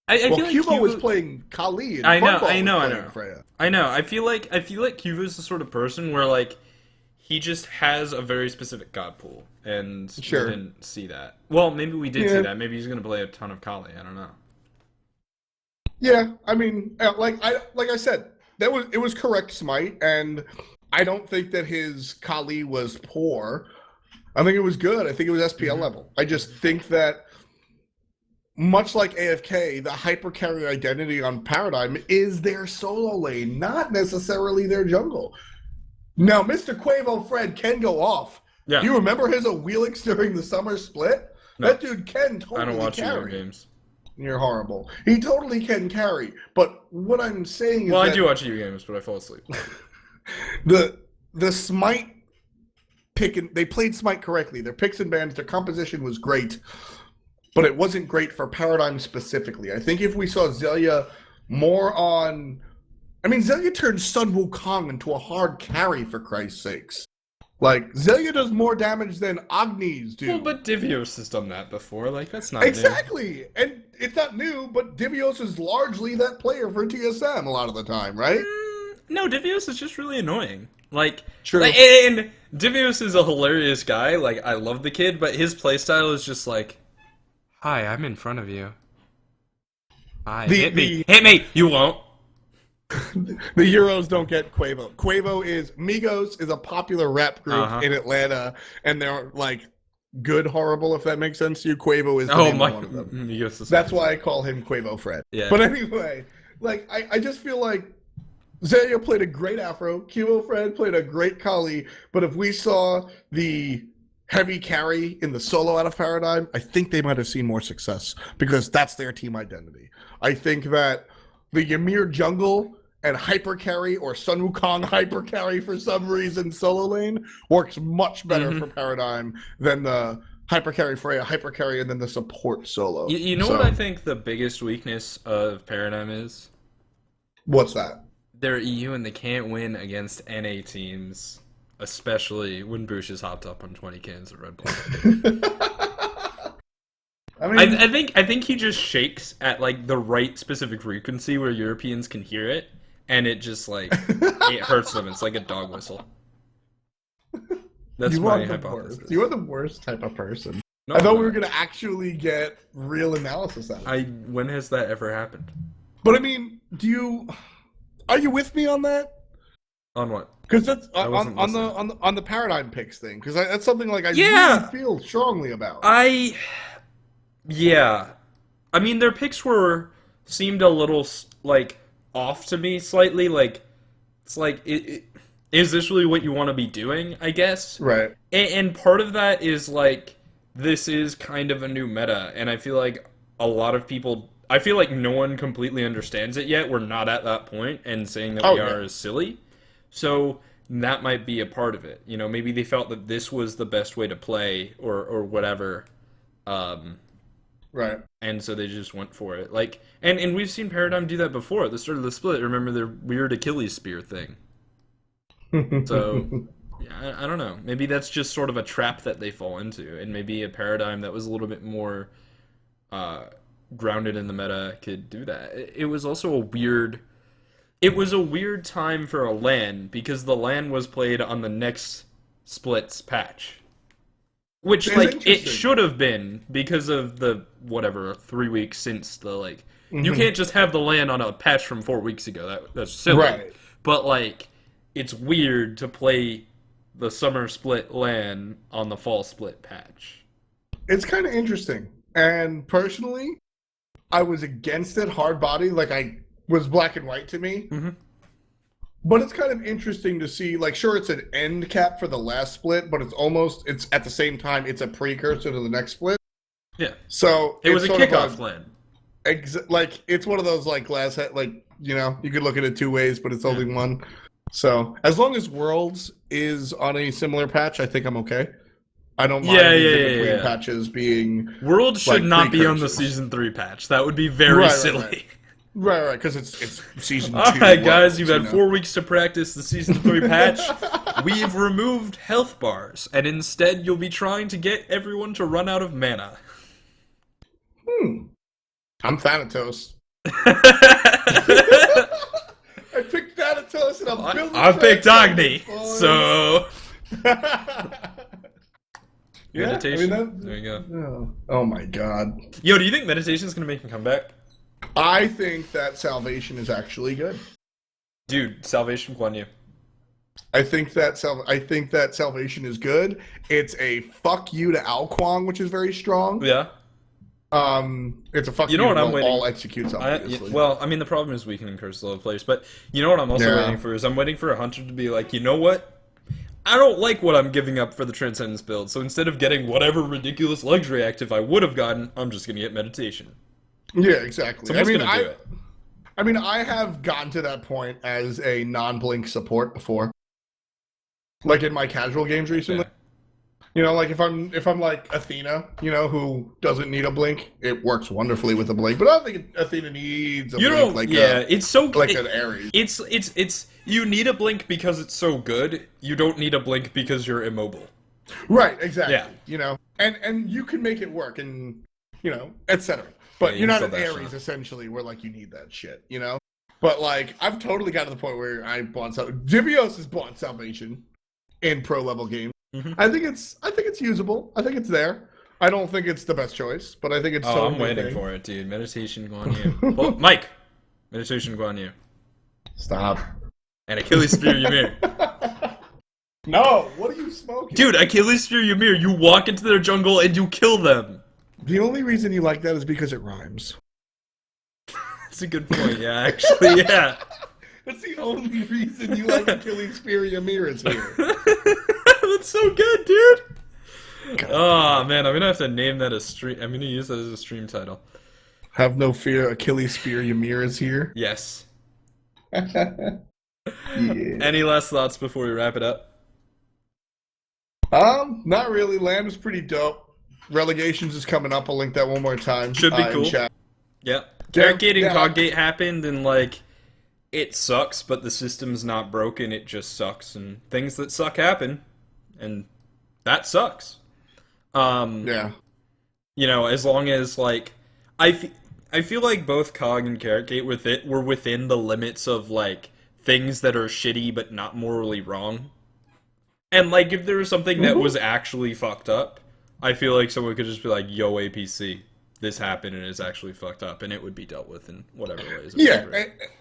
I feel like QO was playing Kali. And I know. Freya. I know. I feel like QO is the sort of person where like he just has a very specific god pool, and we didn't see that. Well, maybe we did see that. Maybe he's going to play a ton of Kali. I don't know. Yeah, I mean, like I said, it was correct Smite, and I don't think that his Kali was poor. I think it was good. I think it was SPL level. I just think that, much like AFK, the hyper carry identity on Paradigm is their solo lane, not necessarily their jungle. Now, Mr. Quavo Fred can go off. Yeah. You remember his Wheelix during the summer split? No. That dude can totally carry. I don't watch your games. You're horrible. He totally can carry. But what I'm saying is I do watch you games, but I fall asleep. The Smite they played Smite correctly. Their picks and bans, their composition was great, but it wasn't great for Paradigm specifically. I think if we saw Zelia more on, I mean, Zelia turned Sun Wukong into a hard carry, for Christ's sakes. Like, Zelia does more damage than Agnis do. Well, but Divios has done that before. Like, that's not exactly. new. And it's not new, but Divios is largely that player for TSM a lot of the time, right? No, Divios is just really annoying. Like, True. And Divios is a hilarious guy. Like, I love the kid, but his playstyle is just like, hi, I'm in front of you. Hi, hit me. Hit me! You won't. The Euros don't get Quavo. Quavo is Migos is a popular rap group in Atlanta, and they're like good horrible, if that makes sense to you. Quavo is one of them. Migos is That's why I call him Quavo Fred. Yeah. But anyway, like I just feel like Zelia played a great Afro, Quavo Fred played a great Kali, but if we saw the heavy carry in the solo out of Paradigm, I think they might have seen more success because that's their team identity. I think that the Ymir jungle and hyper carry or Sun Wukong hyper carry for some reason solo lane works much better for Paradigm than the hyper carry Freya, hyper carry, and then the support solo. You know what I think the biggest weakness of Paradigm is? What's that? They're EU and they can't win against NA teams, especially when Bush is hopped up on 20 cans of Red Bull. I mean, I think he just shakes at like the right specific frequency where Europeans can hear it, and it just like it hurts them. It's like a dog whistle. That's my hypothesis. You are the worst type of person. No, I thought we were gonna actually get real analysis out of it. When has that ever happened? But I mean, are you with me on that? On what? Because that's on the Paradigm picks thing. Because that's something like I really feel strongly about. Yeah, I mean their picks seemed a little like off to me slightly. Like it's like is this really what you want to be doing? I guess. Right. And part of that is like this is kind of a new meta, and I feel like a lot of people. I feel like no one completely understands it yet. We're not at that point, and saying that we are is silly. So that might be a part of it. You know, maybe they felt that this was the best way to play, or whatever. Right. And so they just went for it. Like, and we've seen Paradigm do that before at the start of the split. Remember their weird Achilles spear thing. So, yeah, I don't know. Maybe that's just sort of a trap that they fall into, and maybe a Paradigm that was a little bit more grounded in the meta could do that. It was also a weird time for a LAN because the LAN was played on the next splits patch. Which, like, it should have been because of the, 3 weeks since the, like... You can't just have the LAN on a patch from 4 weeks ago. That's silly. Right. But, like, it's weird to play the summer split LAN on the fall split patch. It's kind of interesting. And personally, I was against it hard body. Like, I was black and white to me. Mm-hmm. But it's kind of interesting to see, like, sure, it's an end cap for the last split, but it's at the same time, it's a precursor to the next split. Yeah. So it was a kickoff LAN. Like, it's one of those, like, you could look at it two ways, but it's only one. So as long as Worlds is on a similar patch, I think I'm okay. I don't mind between patches being... Worlds should not be on the Season 3 patch. That would be very silly. Right, because it's Season 2. Alright, guys, you've had 4 weeks to practice the Season 3 patch. We've removed health bars, and instead you'll be trying to get everyone to run out of mana. I'm Thanatos. I picked Thanatos, and I'm building... I picked Agni, so... Meditation? I mean, there you go. Oh my god. Yo, do you think Meditation's gonna make a comeback? I think that Salvation is actually good. Dude, Salvation Guan Yu. I think that Salvation is good. It's a fuck you to Ao Kuang, which is very strong. Yeah. It's a fuck you know what I'm waiting. All executes obviously. Well, I mean the problem is we can encourage the low players, but you know what I'm also waiting for is I'm waiting for a hunter to be like, you know what? I don't like what I'm giving up for the Transcendence build, so instead of getting whatever ridiculous luxury active I would have gotten, I'm just gonna get Meditation. Yeah, exactly. Someone's gonna do it. I mean, I have gotten to that point as a non-blink support before. Like in my casual games recently. You know, like if I'm like Athena, you know, who doesn't need a blink, it works wonderfully with a blink. But I don't think Athena needs a blink like it's so like an Ares. It's you need a blink because it's so good. You don't need a blink because you're immobile. Right, exactly. Yeah. You know, and you can make it work, and you know, etc. But Yeah, you're not you an can still Ares dash essentially, where like you need that shit. You know. But like I've totally got to the point where I bought Divios has bought Salvation in pro level games. Mm-hmm. I think it's usable. I think it's there. I don't think it's the best choice, but I think it's. Oh, I'm waiting for it, dude. Meditation, go on you. Well, Mike, meditation, go on you. Stop. And Achilles Spear Ymir. No, what are you smoking? Dude, Achilles Spear Ymir, you walk into their jungle and you kill them. The only reason you like that is because it rhymes. That's a good point, yeah, actually, yeah. That's the only reason you like Achilles Spear Ymir is here. That's so good, dude. God. Oh, man, I'm gonna have to name that a stream. I'm gonna use that as a stream title. Have no fear, Achilles Spear Ymir is here. Yes. Yeah. Any last thoughts before we wrap it up? Not really. Lamb is pretty dope. Relegations is coming up. I'll link that one more time. Should be cool. Yep. Carrotgate and carrotgate happened, and like, it sucks, but the system's not broken. It just sucks, and things that suck happen, and that sucks. Yeah. You know, as long as like, I feel like both Cog and carrotgate were within the limits of like things that are shitty but not morally wrong. And like, if there was something that was actually fucked up, I feel like someone could just be like, "Yo, APC, this happened and it's actually fucked up," and it would be dealt with in whatever ways. Yeah,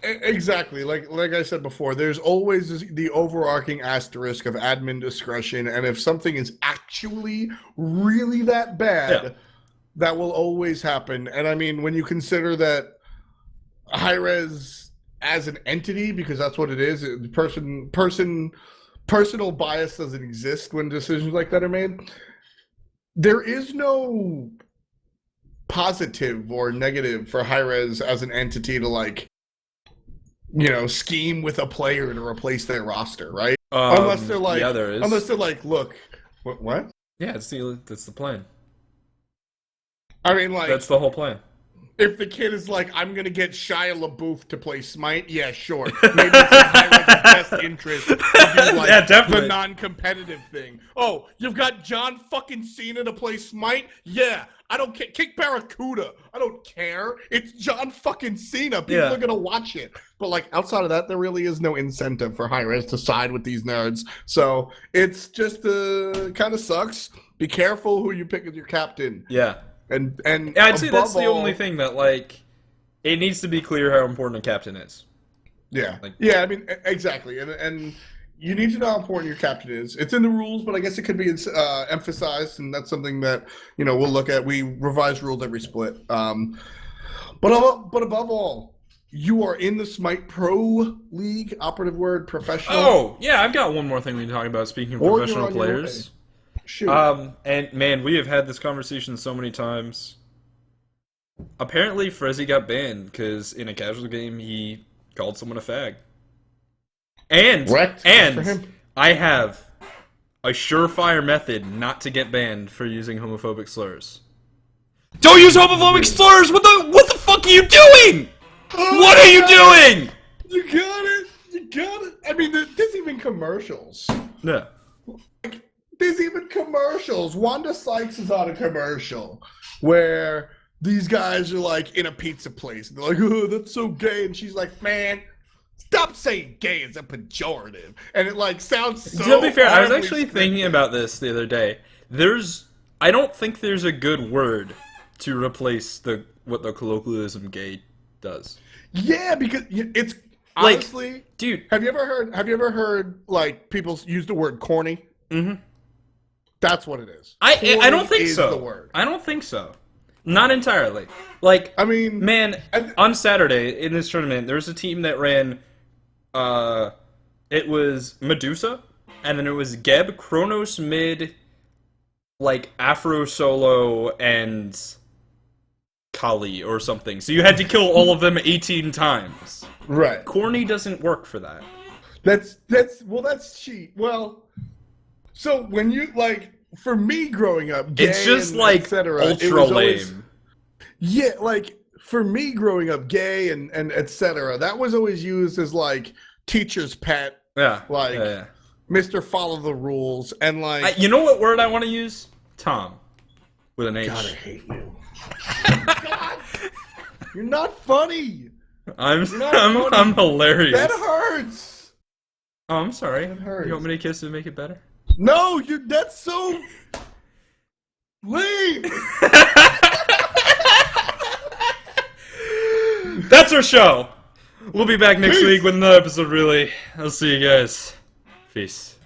exactly. Like I said before, there's always the overarching asterisk of admin discretion, and if something is actually really that bad, that will always happen. And I mean, when you consider that Hi-Rez as an entity, because that's what it is, personal bias doesn't exist when decisions like that are made. There is no positive or negative for Hi-Rez as an entity to, like, you know, scheme with a player to replace their roster, right? Unless they're like, yeah, there is. Unless they're like, look, what? Yeah, that's the plan. I mean, like, that's the whole plan. If the kid is like, I'm gonna get Shia LaBeouf to play Smite, yeah, sure. Maybe it's in Hi-Rez's best interest to do like the non-competitive thing. Oh, you've got John fucking Cena to play Smite? Yeah, I don't care. Kick Barracuda. I don't care. It's John fucking Cena. People are gonna watch it. But like outside of that, there really is no incentive for Hi-Rez to side with these nerds. So it's just kind of sucks. Be careful who you pick as your captain. Yeah. And I'd say that's the only thing that, like, it needs to be clear how important a captain is. Yeah. Like, yeah, I mean, exactly. And you need to know how important your captain is. It's in the rules, but I guess it could be emphasized, and that's something that, you know, we'll look at. We revise rules every split. But above all, you are in the Smite Pro League, operative word, professional. Oh, yeah, I've got one more thing we can talk about, speaking of professional players. Shoot. And man, we have had this conversation so many times. Apparently, Frezzy got banned because in a casual game he called someone a fag. And I have a surefire method not to get banned for using homophobic slurs. Don't use homophobic slurs! What the fuck are you doing? What are you doing? You got it. You got it. I mean, there's even commercials. Yeah. There's even commercials. Wanda Sykes is on a commercial where these guys are like in a pizza place. And they're like, "Oh, that's so gay," and she's like, "Man, stop saying gay as a pejorative." And it like sounds so. To be fair, I was actually thinking about this the other day. I don't think there's a good word to replace what the colloquialism gay does. Yeah, because it's like, honestly, dude. Have you ever heard like people use the word corny? Mm-hmm. That's what it is. I don't think so. The word. I don't think so. Not entirely. Like, I mean, man, on Saturday in this tournament, there was a team that ran. It was Medusa, and then it was Geb, Kronos mid, like Afro Solo, and Kali or something. So you had to kill all of them 18 times. Right. Corny doesn't work for that. That's cheat. Well. So when you, like, for me growing up, gay It's just and like etc. ultra lame. Yeah, like for me growing up, gay and etc. That was always used as like teacher's pet, Yeah. like yeah. Mr. Follow the Rules, and like You know what word I want to use? Tom, with an H. God, I hate you. God, you're not funny. I'm not funny. I'm hilarious. That hurts. Oh, I'm sorry. That hurts. You want me to kiss to make it better? No, that's so lame. That's our show. We'll be back next week with another episode, really. I'll see you guys. Peace.